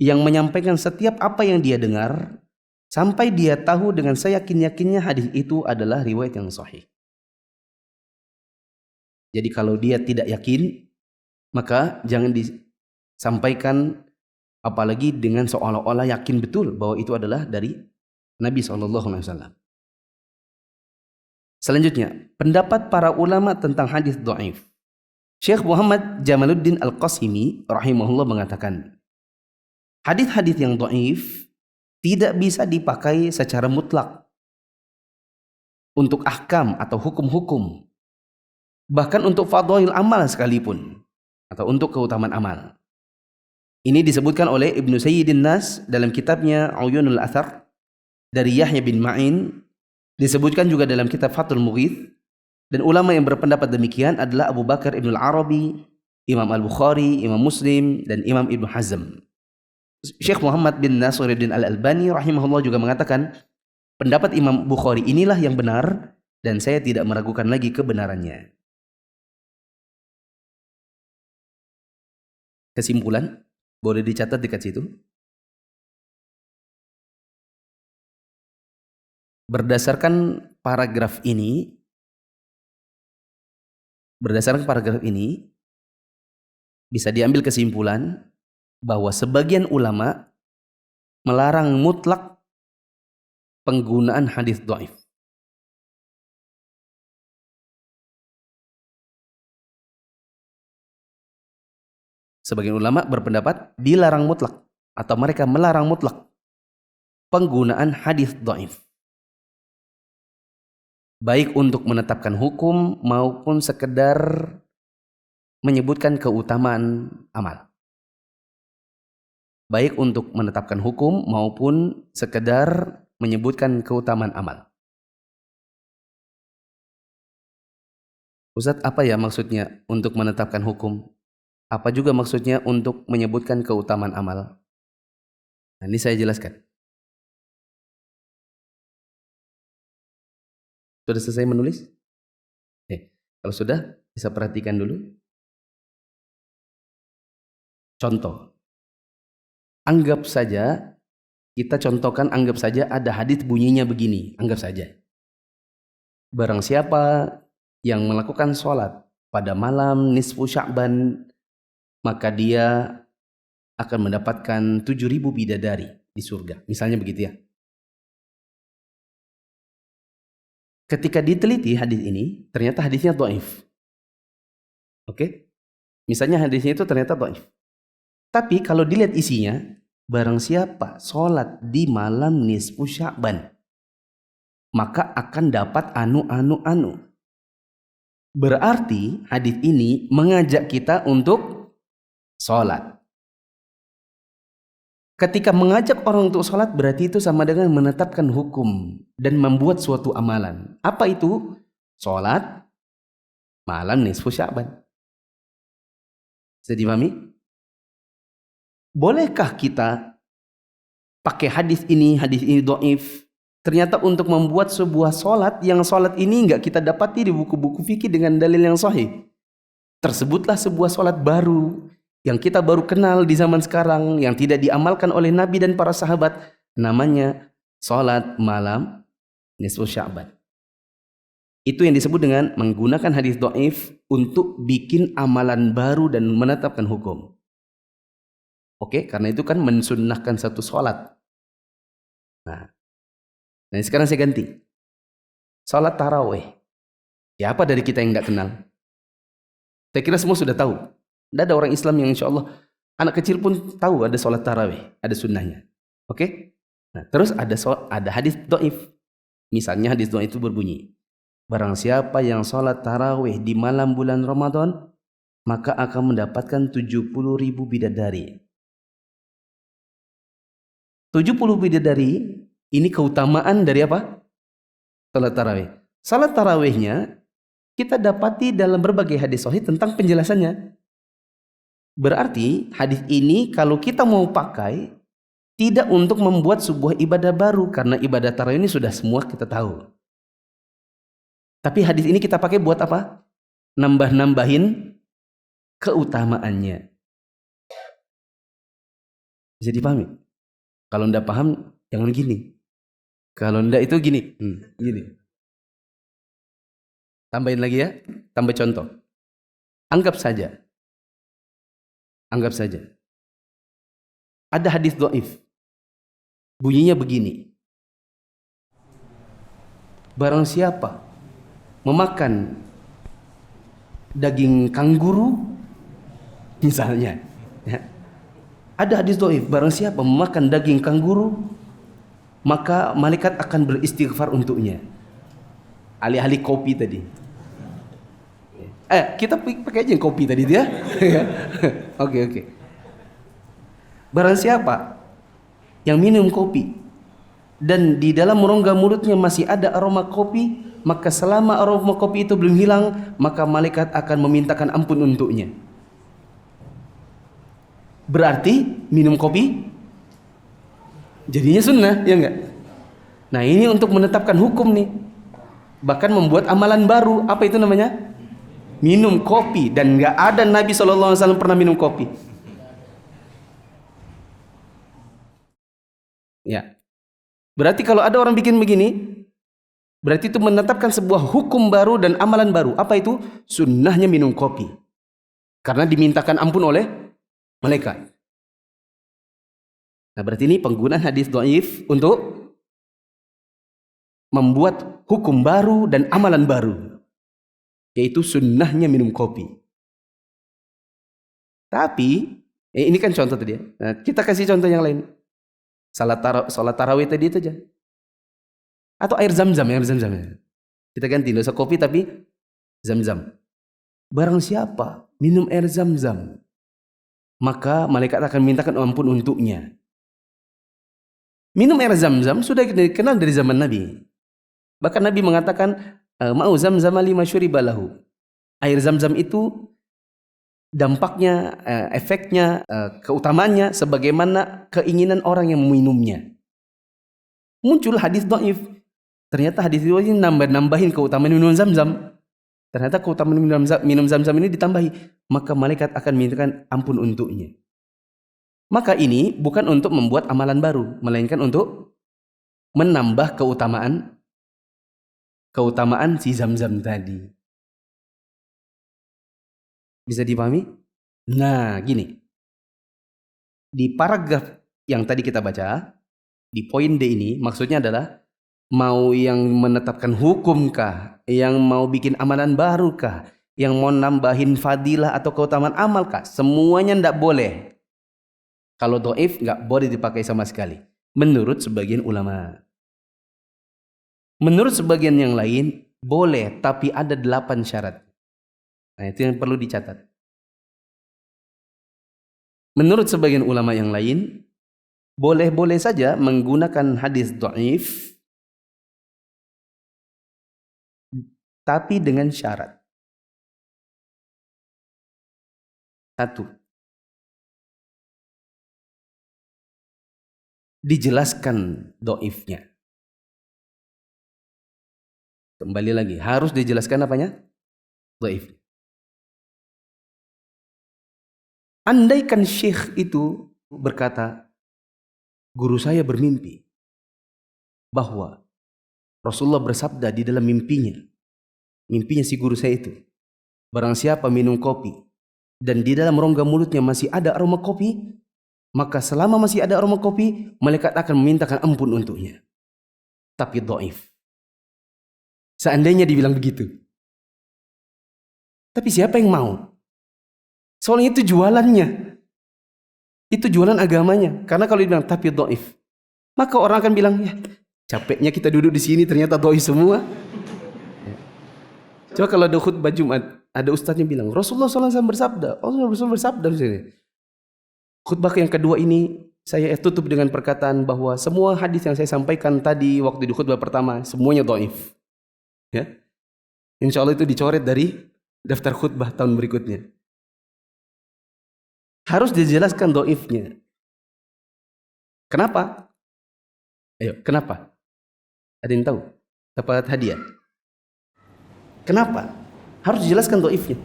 yang menyampaikan setiap apa yang dia dengar sampai dia tahu dengan seyakin-yakinnya hadis itu adalah riwayat yang sahih. Jadi kalau dia tidak yakin, maka jangan disampaikan, apalagi dengan seolah-olah yakin betul bahwa itu adalah dari Nabi SAW. Selanjutnya, pendapat para ulama tentang hadis dhaif. Syekh Muhammad Jamaluddin Al-Qasimi rahimahullah mengatakan, hadis-hadis yang dhaif tidak bisa dipakai secara mutlak untuk ahkam atau hukum-hukum, bahkan untuk fadhail amal sekalipun, atau untuk keutamaan amal. Ini disebutkan oleh Ibnu Sayyidin Nas dalam kitabnya Uyunul Athar dari Yahya bin Ma'in. Disebutkan juga dalam kitab Fathul Mughith, dan ulama yang berpendapat demikian adalah Abu Bakar Ibnul Arabi, Imam Al-Bukhari, Imam Muslim, dan Imam Ibnu Hazm. Syekh Muhammad bin Nasiruddin Al-Albani rahimahullah juga mengatakan, pendapat Imam Bukhari inilah yang benar dan saya tidak meragukan lagi kebenarannya. Kesimpulan, boleh dicatat dekat situ. Berdasarkan paragraf ini, bisa diambil kesimpulan bahwa sebagian ulama melarang mutlak penggunaan hadis dhaif. Sebagian ulama berpendapat dilarang mutlak, atau mereka melarang mutlak penggunaan hadis dhaif, baik untuk menetapkan hukum maupun sekedar menyebutkan keutamaan amal. Baik untuk menetapkan hukum maupun sekedar menyebutkan keutamaan amal. Ustaz, apa ya maksudnya untuk menetapkan hukum? Apa juga maksudnya untuk menyebutkan keutamaan amal? Nah, ini saya jelaskan. Sudah selesai menulis? Kalau sudah, bisa perhatikan dulu. Contoh. Anggap saja, kita contohkan, anggap saja ada hadits bunyinya begini. Anggap saja. Barang siapa yang melakukan sholat pada malam nisfu Sya'ban, maka dia akan mendapatkan 7.000 bidadari di surga. Misalnya begitu ya. Ketika diteliti hadis ini, ternyata hadisnya dhaif. Oke? Misalnya hadisnya itu ternyata dhaif. Tapi kalau dilihat isinya, barang siapa sholat di malam nisfu Sya'ban, maka akan dapat anu. Berarti hadis ini mengajak kita untuk sholat. Ketika mengajak orang untuk sholat, berarti itu sama dengan menetapkan hukum dan membuat suatu amalan. Apa itu? Sholat malam nisfu Sya'ban. Bisa dipahami? Bolehkah kita pakai hadis ini dhaif, ternyata untuk membuat sebuah sholat yang sholat ini enggak kita dapati di buku-buku fikih dengan dalil yang sahih? Tersebutlah sebuah sholat baru yang kita baru kenal di zaman sekarang, yang tidak diamalkan oleh Nabi dan para sahabat, namanya sholat malam nisfu Sya'ban. Itu yang disebut dengan menggunakan hadis dhaif untuk bikin amalan baru dan menetapkan hukum. Oke, karena itu kan mensunnahkan satu sholat. Nah, sekarang saya ganti. Sholat tarawih. Siapa dari kita yang nggak kenal? Saya kira semua sudah tahu. Tidak ada orang Islam yang insya Allah anak kecil pun tahu ada sholat tarawih, ada sunnahnya. Oke? Nah, terus ada hadis dhaif. Misalnya hadis dhaif itu berbunyi, barang siapa yang sholat tarawih di malam bulan Ramadan, maka akan mendapatkan 70.000 bidadari. 70 bidadari ini keutamaan dari apa? Salat tarawih. Salat tarawihnya kita dapati dalam berbagai hadis sahih tentang penjelasannya. Berarti hadis ini kalau kita mau pakai tidak untuk membuat sebuah ibadah baru, karena ibadah tarawih ini sudah semua kita tahu. Tapi hadis ini kita pakai buat apa? Nambah-nambahin keutamaannya. Bisa dipahami? Kalau ndak paham, jangan gini. Kalau ndak itu gini. Gini. Tambahin lagi ya. Tambah contoh. Anggap saja. Ada hadis dhaif. Bunyinya begini. Barang siapa memakan daging kanguru, misalnya. Ya. Ada hadis dhaif, barang siapa memakan daging kanguru, maka malaikat akan beristighfar untuknya. Alih-alih kopi tadi. Kita pakai aja yang kopi tadi dia. Oke. Barang siapa yang minum kopi dan di dalam rongga mulutnya masih ada aroma kopi, maka selama aroma kopi itu belum hilang, maka malaikat akan memintakan ampun untuknya. Berarti minum kopi jadinya sunnah, ya enggak? Nah, ini untuk menetapkan hukum nih. Bahkan membuat amalan baru. Apa itu namanya? Minum kopi. Dan enggak ada Nabi SAW pernah minum kopi. Ya. Berarti kalau ada orang bikin begini, berarti itu menetapkan sebuah hukum baru dan amalan baru. Apa itu? Sunnahnya minum kopi. Karena dimintakan ampun oleh malaikat. Nah, berarti ini penggunaan hadis dhaif untuk membuat hukum baru dan amalan baru, yaitu sunnahnya minum kopi. Tapi ini kan contoh tadi ya. Nah, kita kasih contoh yang lain. Salat tarawih tadi itu aja. Atau air zam-zam. Kita ganti, nggak usah kopi tapi zam-zam. Barang siapa minum air zam-zam, maka malaikat akan mintakan ampun untuknya. Minum air zam-zam sudah dikenal dari zaman Nabi. Bahkan Nabi mengatakan, ma'u zam-zam lima syuribalahu. Air zam-zam itu dampaknya, efeknya, keutamaannya sebagaimana keinginan orang yang meminumnya. Muncul hadis dhaif. Ternyata hadis dhaif ini nambahin keutamaan minum zam-zam. Ternyata keutamaan minum zam-zam ini ditambahi, maka malaikat akan mintakan ampun untuknya. Maka ini bukan untuk membuat amalan baru, melainkan untuk menambah keutamaan si zam-zam tadi. Bisa dipahami? Nah, gini. Di paragraf yang tadi kita baca, di poin D ini maksudnya adalah mau yang menetapkan hukum kah, yang mau bikin amalan baru kah, yang mau nambahin fadilah atau keutamaan amal kah, semuanya ndak boleh. Kalau dhaif nggak boleh dipakai sama sekali. Menurut sebagian ulama. Menurut sebagian yang lain boleh, tapi ada 8 syarat. Nah, itu yang perlu dicatat. Menurut sebagian ulama yang lain, boleh-boleh saja menggunakan hadis dhaif, tapi dengan syarat. 1. Dijelaskan dhaifnya. Kembali lagi, harus dijelaskan apanya? Dhaif. Andaikan syekh itu berkata, guru saya bermimpi bahwa Rasulullah bersabda di dalam mimpinya si guru saya itu, barang siapa minum kopi dan di dalam rongga mulutnya masih ada aroma kopi, maka selama masih ada aroma kopi, malaikat akan memintakan ampun untuknya. Tapi dhaif. Seandainya dibilang begitu. Tapi siapa yang mau? Soalnya itu jualannya. Itu jualan agamanya. Karena kalau dibilang tapi dhaif, Maka orang akan bilang, ya capeknya kita duduk di sini ternyata doi semua. Ya. Coba kalau ada khutbah Jumat, ada ustadznya bilang, Rasulullah SAW bersabda, Rasulullah bersabda di sini. Khutbah yang kedua ini saya tutup dengan perkataan bahwa semua hadis yang saya sampaikan tadi waktu di khutbah pertama semuanya dhaif. Ya. Insya Allah itu dicoret dari daftar khutbah tahun berikutnya. Harus dijelaskan dhaifnya. Kenapa? Ayo, kenapa? Ada yang tahu? Dapat hadiah. Kenapa? Harus dijelaskan dhaifnya.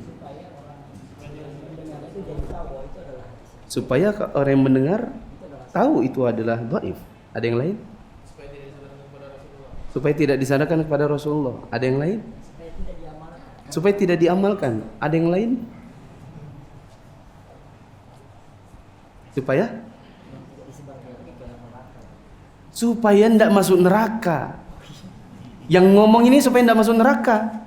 Supaya orang yang mendengar tahu itu adalah dhaif. Ada yang lain? Supaya tidak disandarkan kepada Rasulullah. Ada yang lain? Supaya tidak diamalkan. Ada yang lain? Supaya tidak masuk neraka. Yang ngomong ini supaya tidak masuk neraka.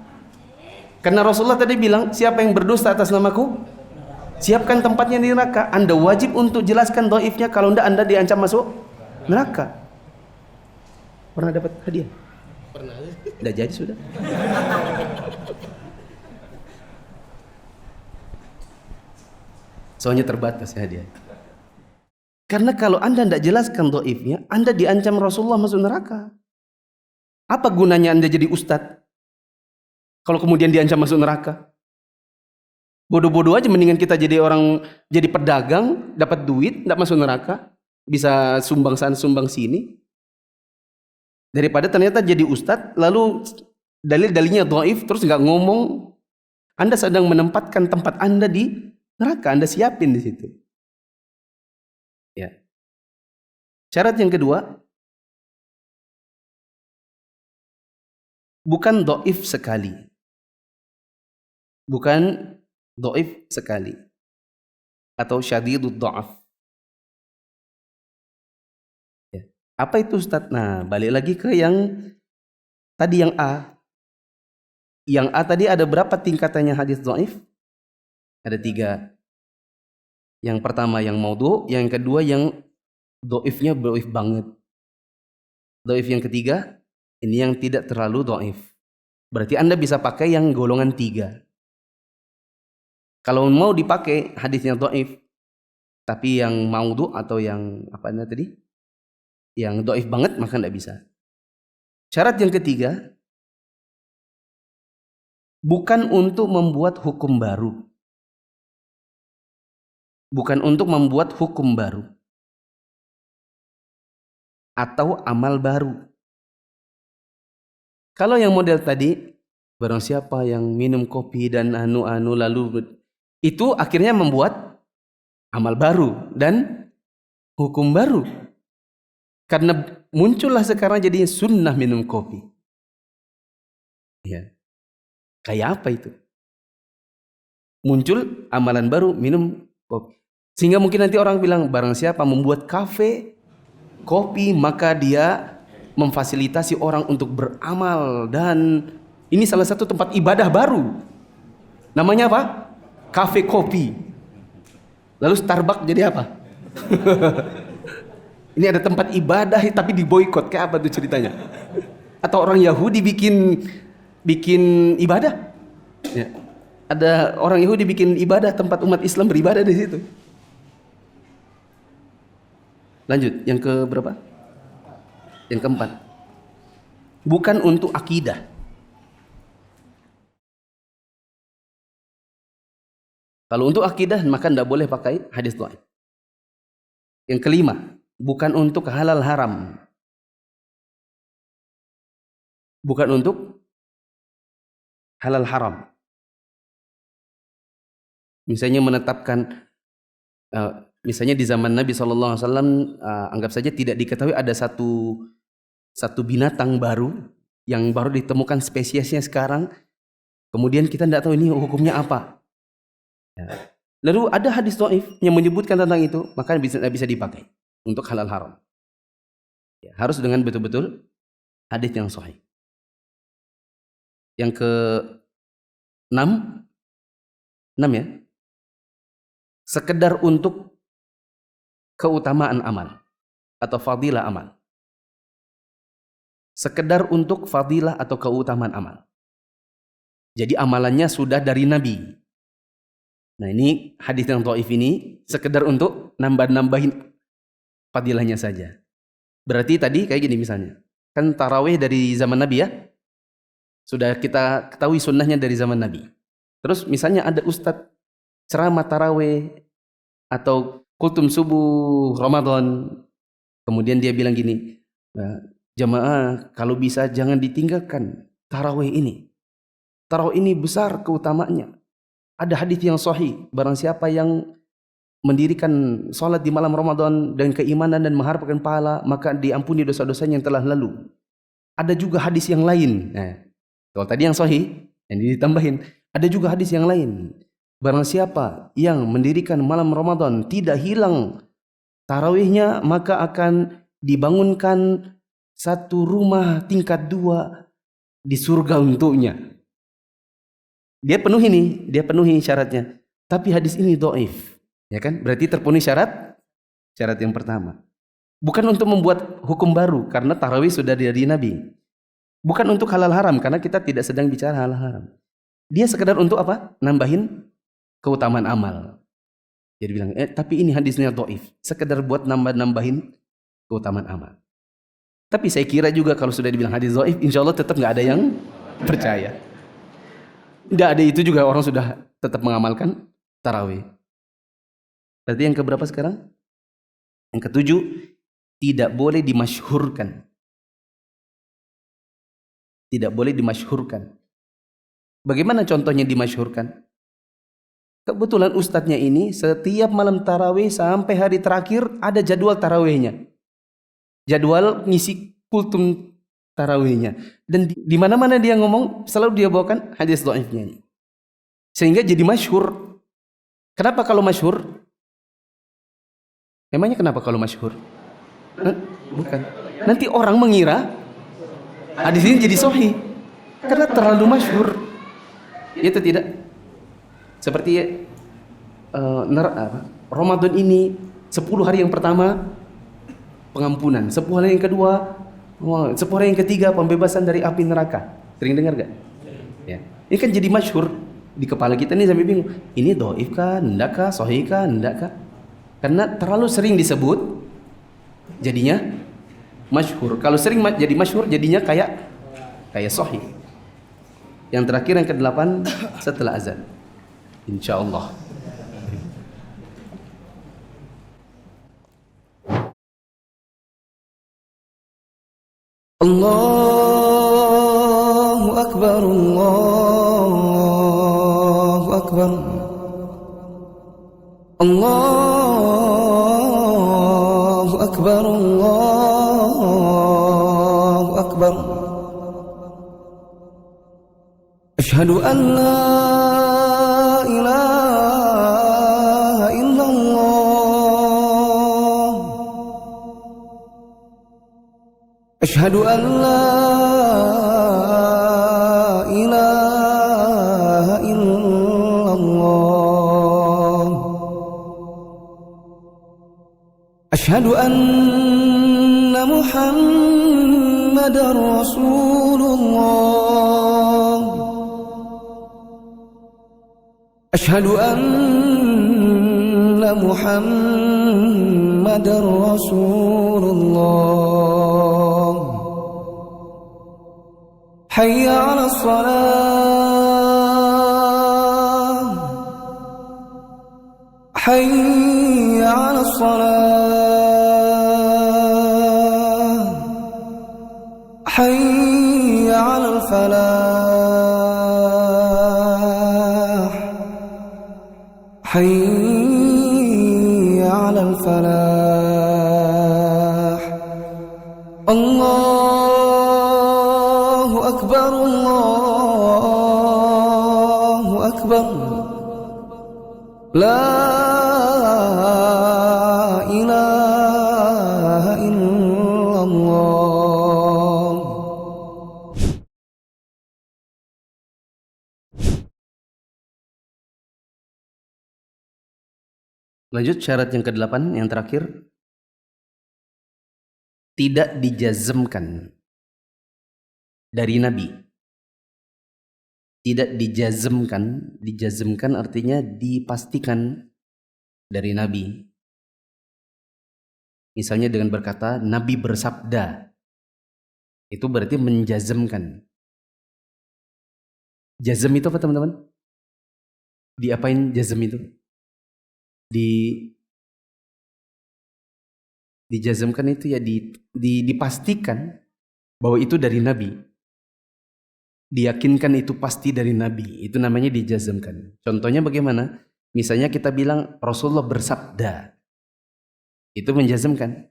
Karena Rasulullah tadi bilang, siapa yang berdusta atas namaku, siapkan tempatnya di neraka. Anda wajib untuk jelaskan dhaifnya, kalau tidak Anda diancam masuk neraka. Pernah dapat hadiah? Pernah. Udah jadi sudah. Soalnya terbatas ya hadiah. Karena kalau Anda tidak jelaskan dhaifnya, Anda diancam Rasulullah masuk neraka. Apa gunanya Anda jadi ustadz kalau kemudian diancam masuk neraka? Bodoh-bodoh aja, mendingan kita jadi orang, jadi pedagang, dapat duit, tidak masuk neraka, bisa sumbang sana sumbang sini. Daripada ternyata jadi ustadz, lalu dalil-dalilnya dhaif, terus nggak ngomong. Anda sedang menempatkan tempat Anda di neraka, Anda siapin di situ. Ya. Syarat yang kedua, bukan dhaif sekali. Bukan dhaif sekali. Atau syadidud dha'af. Ya. Apa itu Ustaz? Nah, balik lagi ke yang tadi yang A. Yang A tadi ada berapa tingkatannya hadis dhaif? Ada 3. Yang pertama yang maudhu, yang kedua yang dhaifnya dhaif banget. Dhaif yang ketiga, ini yang tidak terlalu dhaif. Berarti Anda bisa pakai yang golongan 3. Kalau mau dipakai hadisnya dhaif, tapi yang maudhu atau yang apa tadi? Yang dhaif banget, maka tidak bisa. Syarat yang ketiga, bukan untuk membuat hukum baru. Bukan untuk membuat hukum baru atau amal baru. Kalau yang model tadi, barang siapa yang minum kopi dan anu-anu lalu itu akhirnya membuat amal baru dan hukum baru. Karena muncullah sekarang jadi sunnah minum kopi. Ya. Kayak apa itu? Muncul amalan baru minum kopi. Sehingga mungkin nanti orang bilang, barang siapa membuat kafe kopi, maka dia memfasilitasi orang untuk beramal. Dan ini salah satu tempat ibadah baru. Namanya apa? Kafe kopi. Lalu Starbucks jadi apa? Ini ada tempat ibadah tapi diboikot. Kayak apa tuh ceritanya? Atau orang Yahudi bikin ibadah? Ya. Ada orang Yahudi bikin ibadah, tempat umat Islam beribadah di situ. Lanjut, yang ke berapa? Yang keempat. Bukan untuk akidah. Kalau untuk akidah maka tidak boleh pakai hadis dhaif. Yang kelima, bukan untuk halal haram. Bukan untuk halal haram. Misalnya menetapkan, misalnya di zaman Nabi SAW, anggap saja tidak diketahui ada satu binatang baru yang baru ditemukan spesiesnya sekarang. Kemudian kita tidak tahu ini hukumnya apa. Ya. Lalu ada hadis dhaif yang menyebutkan tentang itu, maka bisa dipakai untuk halal haram. Ya, harus dengan betul-betul hadis yang sahih. Yang ke-6 ya. Sekedar untuk keutamaan amal atau fadilah amal. sekedar untuk fadilah atau keutamaan amal. Jadi amalannya sudah dari Nabi. Nah ini hadis yang dhaif ini sekedar untuk nambah-nambahin fadilahnya saja. Berarti tadi kayak gini misalnya. Kan tarawih dari zaman Nabi ya. Sudah kita ketahui sunnahnya dari zaman Nabi. Terus misalnya ada ustadz ceramah tarawih atau kultum subuh Ramadan. Kemudian dia bilang gini, jamaah kalau bisa jangan ditinggalkan tarawih ini. Tarawih ini besar keutamaannya. Ada hadis yang sahih, barang siapa yang mendirikan salat di malam Ramadan dengan keimanan dan mengharapkan pahala, maka diampuni dosa-dosanya yang telah lalu. Ada juga hadis yang lain. Nah, kalau tadi yang sahih, yang ditambahin, ada juga hadis yang lain. Barang siapa yang mendirikan malam Ramadan tidak hilang tarawihnya, maka akan dibangunkan satu rumah tingkat 2 di surga untuknya. Dia penuhi syaratnya. Tapi hadis ini dhaif. Ya kan? Berarti terpenuhi syarat yang pertama. Bukan untuk membuat hukum baru karena tarawih sudah dari Nabi. Bukan untuk halal haram karena kita tidak sedang bicara halal haram. Dia sekedar untuk apa? Nambahin keutamaan amal. Jadi bilang, tapi ini hadisnya dhaif. Sekedar buat nambahin keutamaan amal. Tapi saya kira juga kalau sudah dibilang hadis dhaif, insya Allah tetap nggak ada yang percaya. Nggak ada itu juga orang sudah tetap mengamalkan tarawih. Berarti yang keberapa sekarang? Yang ketujuh, tidak boleh dimasyhurkan. Tidak boleh dimasyhurkan. Bagaimana contohnya dimasyhurkan? Kebetulan ustadznya ini setiap malam tarawih sampai hari terakhir ada jadwal tarawihnya. Jadwal ngisi kultum tarawihnya. Dan di mana-mana dia ngomong selalu dia bawakan hadis dhaifnya ini. Sehingga jadi masyhur. Kenapa kalau masyhur? Memangnya kenapa kalau masyhur? Bukan. Nanti orang mengira hadis ini jadi sahih karena terlalu masyhur. Itu tidak. Seperti Ramadan ini 10 hari yang pertama pengampunan, 10 hari yang kedua, 10 hari yang ketiga pembebasan dari api neraka. Sering dengar gak? Ya. Ini kan jadi masyhur di kepala kita nih sampai bingung. Ini dhaif kah, enggak kah, sahih kah, enggak kah? Karena terlalu sering disebut jadinya masyhur. Kalau sering jadi masyhur jadinya kayak sahih. Yang terakhir yang ke-8 setelah azan. Insyaallah. Allahu Akbar, Allahu Akbar, Allahu Akbar, Allahu Akbar. Asyhadu an la ilaha illallah. Asyhadu an la ilaha illallah. Asyhadu anna Muhammadar Rasulullah. Asyhadu anna Muhammadar Rasulullah. Hayya 'alas salah. Hayya 'alas salah. Hayya 'alal falah. Hayya 'alal falah. Allahu Akbar, Allahu Akbar. La ilaha illallah. Lanjut syarat yang ke-8 yang terakhir. Tidak dijazmkan dari Nabi. Tidak dijazmkan. Dijazmkan artinya dipastikan dari Nabi. Misalnya dengan berkata Nabi bersabda, itu berarti menjazmkan. Jazm itu apa teman-teman? Diapain jazm itu? Dijazmkan itu ya dipastikan bahwa itu dari Nabi. Diyakinkan itu pasti dari Nabi. Itu namanya dijazmkan. Contohnya bagaimana? Misalnya kita bilang Rasulullah bersabda. Itu menjazmkan.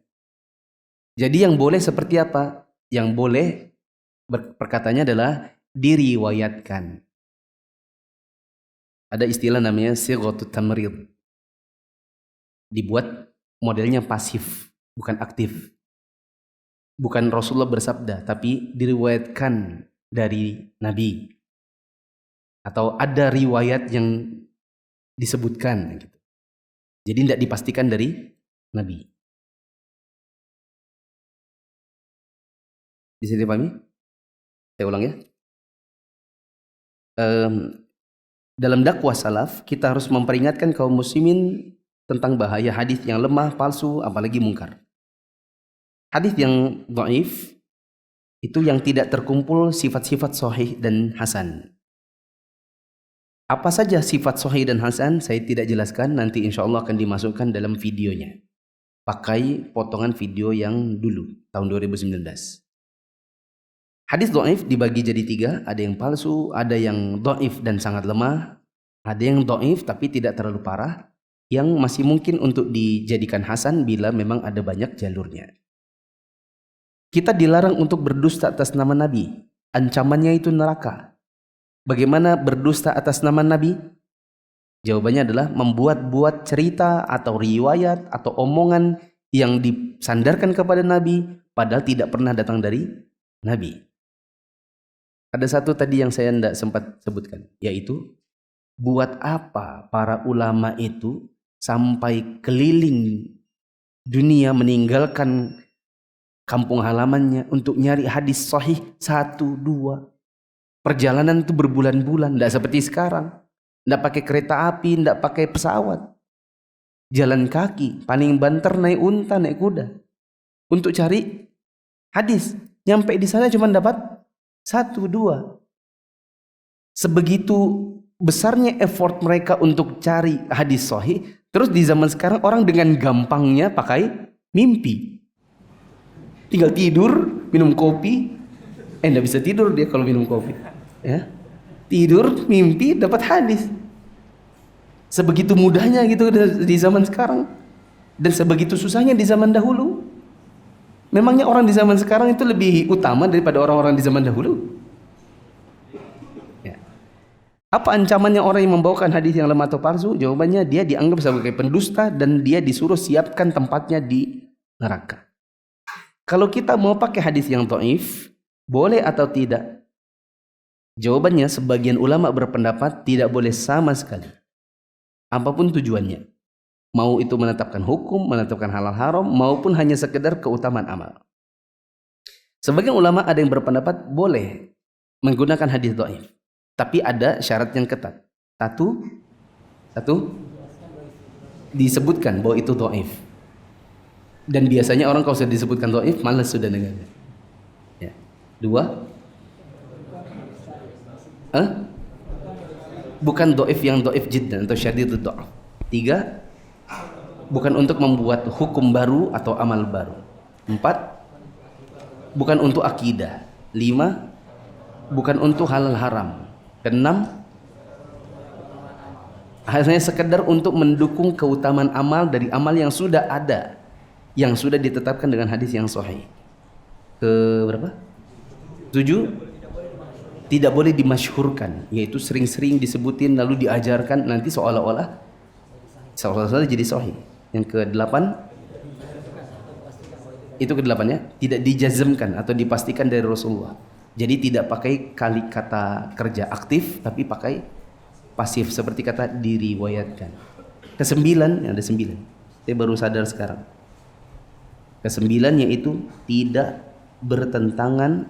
Jadi yang boleh seperti apa? Yang boleh perkataannya adalah diriwayatkan. Ada istilah namanya sighatut tamrid. Dibuat modelnya pasif, bukan aktif. Bukan Rasulullah bersabda, tapi diriwayatkan dari Nabi. Atau ada riwayat yang disebutkan gitu. Jadi tidak dipastikan dari Nabi. Bisa dipahami? Saya ulang ya. Dalam dakwah salaf, kita harus memperingatkan kaum muslimin tentang bahaya hadis yang lemah, palsu, apalagi mungkar. Hadis yang dhaif itu yang tidak terkumpul sifat-sifat sahih dan hasan. Apa saja sifat sahih dan hasan saya tidak jelaskan, nanti insya Allah akan dimasukkan dalam videonya. Pakai potongan video yang dulu, tahun 2019. Hadis dhaif dibagi jadi 3, ada yang palsu, ada yang dhaif dan sangat lemah, ada yang dhaif tapi tidak terlalu parah, yang masih mungkin untuk dijadikan hasan bila memang ada banyak jalurnya. Kita dilarang untuk berdusta atas nama Nabi. Ancamannya itu neraka. Bagaimana berdusta atas nama Nabi? Jawabannya adalah membuat-buat cerita atau riwayat atau omongan yang disandarkan kepada Nabi padahal tidak pernah datang dari Nabi. Ada satu tadi yang saya tidak sempat sebutkan, yaitu buat apa para ulama itu sampai keliling dunia meninggalkan kampung halamannya untuk nyari hadis sahih 1, 2. Perjalanan itu berbulan-bulan, tidak seperti sekarang. Tidak pakai kereta api, tidak pakai pesawat. Jalan kaki, paling banter naik unta, naik kuda. Untuk cari hadis. Nyampe di sana cuma dapat 1, 2. Sebegitu besarnya effort mereka untuk cari hadis sahih. Terus di zaman sekarang orang dengan gampangnya pakai mimpi. Tinggal tidur, minum kopi. Nggak bisa tidur dia kalau minum kopi. Ya. Tidur, mimpi, dapat hadis. Sebegitu mudahnya gitu di zaman sekarang. Dan sebegitu susahnya di zaman dahulu. Memangnya orang di zaman sekarang itu lebih utama daripada orang-orang di zaman dahulu? Ya. Apa ancamannya orang yang membawakan hadis yang lemah atau palsu? Jawabannya dia dianggap sebagai pendusta dan dia disuruh siapkan tempatnya di neraka. Kalau kita mau pakai hadis yang dhaif, boleh atau tidak? Jawabannya sebagian ulama berpendapat tidak boleh sama sekali. Apapun tujuannya. Mau itu menetapkan hukum, menetapkan halal haram, maupun hanya sekedar keutamaan amal. Sebagian ulama ada yang berpendapat boleh menggunakan hadis dhaif. Tapi ada syarat yang ketat. Satu disebutkan bahwa itu dhaif. Dan biasanya orang kalau sudah disebutkan dhaif malas sudah dengarnya. Ya. 2, bukan dhaif yang dhaif jiddan atau syadidud dha'f. 3, bukan untuk membuat hukum baru atau amal baru. 4, bukan untuk akidah. 5, bukan untuk halal haram. 6, hanya sekedar untuk mendukung keutamaan amal dari amal yang sudah ada, yang sudah ditetapkan dengan hadis yang sahih. Berapa? 7, tidak boleh dimasyhurkan, yaitu sering-sering disebutin lalu diajarkan nanti seolah-olah jadi sahih. Yang ke-8, itu ke-8-nya tidak dijazmkan atau dipastikan dari Rasulullah. Jadi tidak pakai kata kerja aktif tapi pakai pasif seperti kata diriwayatkan. Ke-9, ada 9. Saya baru sadar sekarang. Ke-9 yaitu tidak bertentangan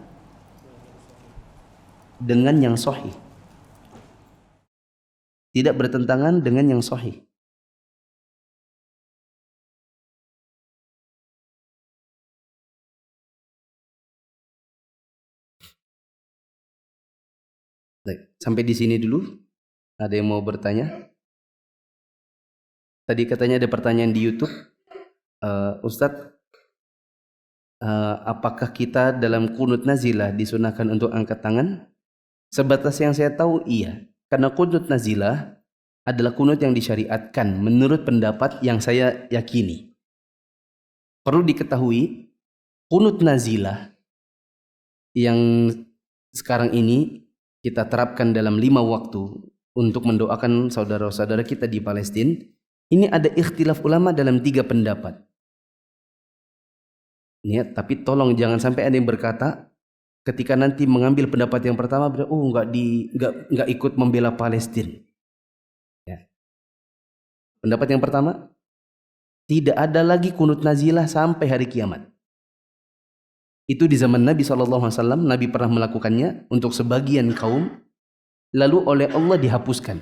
dengan yang sahih. Tidak bertentangan dengan yang sahih. Baik, sampai di sini dulu. Ada yang mau bertanya? Tadi katanya ada pertanyaan di YouTube. Ustadz, apakah kita dalam kunut nazilah disunahkan untuk angkat tangan? Sebatas yang saya tahu iya. Karena kunut nazilah adalah kunut yang disyariatkan menurut pendapat yang saya yakini. Perlu diketahui, kunut nazilah yang sekarang ini kita terapkan dalam 5 waktu untuk mendoakan saudara-saudara kita di Palestina, ini ada ikhtilaf ulama dalam 3 pendapat. Ya, tapi tolong jangan sampai ada yang berkata ketika nanti mengambil pendapat yang pertama, nggak ikut membela Palestina. Ya. Pendapat yang pertama, tidak ada lagi kunut nazilah sampai hari kiamat. Itu di zaman Nabi SAW, Nabi pernah melakukannya untuk sebagian kaum, lalu oleh Allah dihapuskan.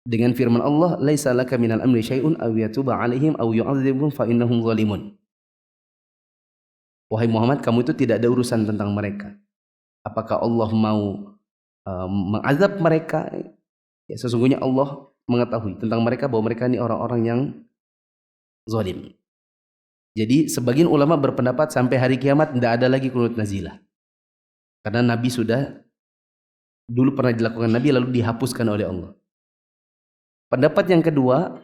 Dengan firman Allah, "Laisa laka minal amri syai'un aw yatuba 'alaihim aw yu'adzibhum fa innahum zalimun." Wahai Muhammad, kamu itu tidak ada urusan tentang mereka. Apakah Allah mau mengazab mereka? Ya, sesungguhnya Allah mengetahui tentang mereka bahwa mereka ini orang-orang yang zalim. Jadi sebagian ulama berpendapat sampai hari kiamat tidak ada lagi kunut nazilah. Karena Nabi sudah dulu pernah dilakukan Nabi lalu dihapuskan oleh Allah. Pendapat yang kedua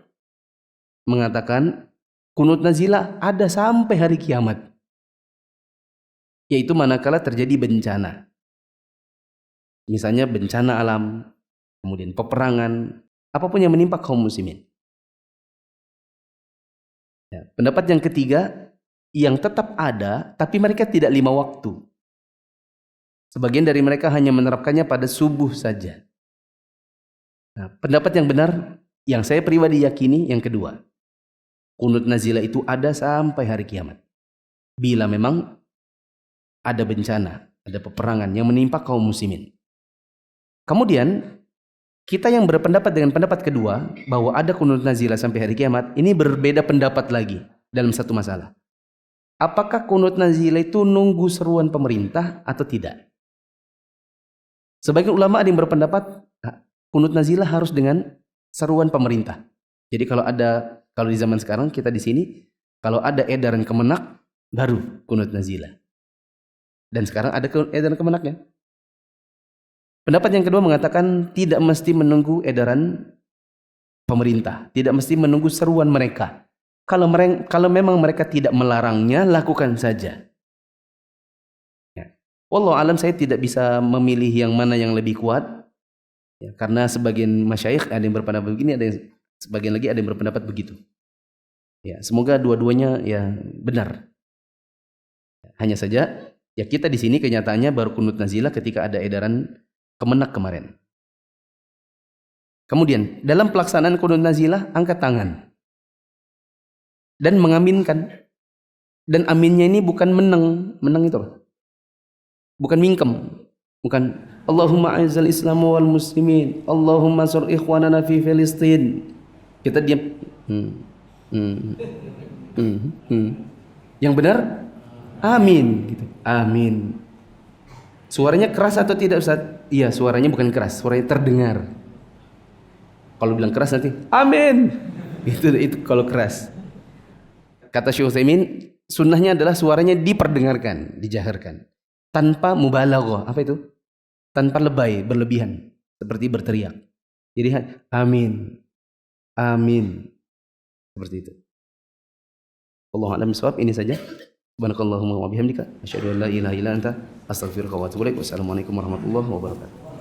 mengatakan kunut nazilah ada sampai hari kiamat. Yaitu manakala terjadi bencana. Misalnya bencana alam, kemudian peperangan, apapun yang menimpa kaum muslimin. Ya, pendapat yang ketiga yang tetap ada tapi mereka tidak 5 waktu. Sebagian dari mereka hanya menerapkannya pada subuh saja. Nah, pendapat yang benar yang saya pribadi yakini yang kedua. Kunut nazilah itu ada sampai hari kiamat. Bila memang ada bencana, ada peperangan yang menimpa kaum muslimin. Kemudian kita yang berpendapat dengan pendapat kedua bahwa ada kunut nazilah sampai hari kiamat, ini berbeda pendapat lagi dalam satu masalah. Apakah kunut nazilah itu nunggu seruan pemerintah atau tidak? Sebagian ulama ada yang berpendapat kunut nazilah harus dengan seruan pemerintah. Jadi kalau di zaman sekarang kita di sini, kalau ada edaran Kemenak baru kunut nazilah. Dan sekarang ada edaran Kemenaknya. Pendapat yang kedua mengatakan tidak mesti menunggu edaran pemerintah, tidak mesti menunggu seruan mereka. Kalau memang mereka tidak melarangnya, lakukan saja. Ya. Wallahu alam, saya tidak bisa memilih yang mana yang lebih kuat. Ya, karena sebagian masyayikh ada yang berpendapat begini, sebagian lagi ada yang berpendapat begitu. Ya, semoga dua-duanya ya benar. Hanya saja ya kita di sini kenyataannya baru kunut nazilah ketika ada edaran Kemenak kemarin. Kemudian dalam pelaksanaan kunut nazilah angkat tangan dan mengaminkan. Dan aminnya ini bukan menang itu. Bukan mingkem, bukan Allahumma a'izzal Islam wal muslimin, Allahumma sur ikhwanana fi Filistin. Kita diam. Yang benar amin gitu. Amin. Suaranya keras atau tidak, Ustaz? Iya, suaranya bukan keras, suaranya terdengar. Kalau bilang keras nanti amin. Itu kalau keras. Kata Syekh Utsaimin, sunnahnya adalah suaranya diperdengarkan, dijaharkan, tanpa mubalaghah. Apa itu? Tanpa lebay, berlebihan, seperti berteriak. Jadi amin. Amin. Seperti itu. Allahu a'lam bishawab. Ini saja. Subhanakallahumma wa bihamdika asyhadu an la ilaha illa anta astaghfiruka wa atubu ilaik. Wassalamualaikum warahmatullahi wabarakatuh.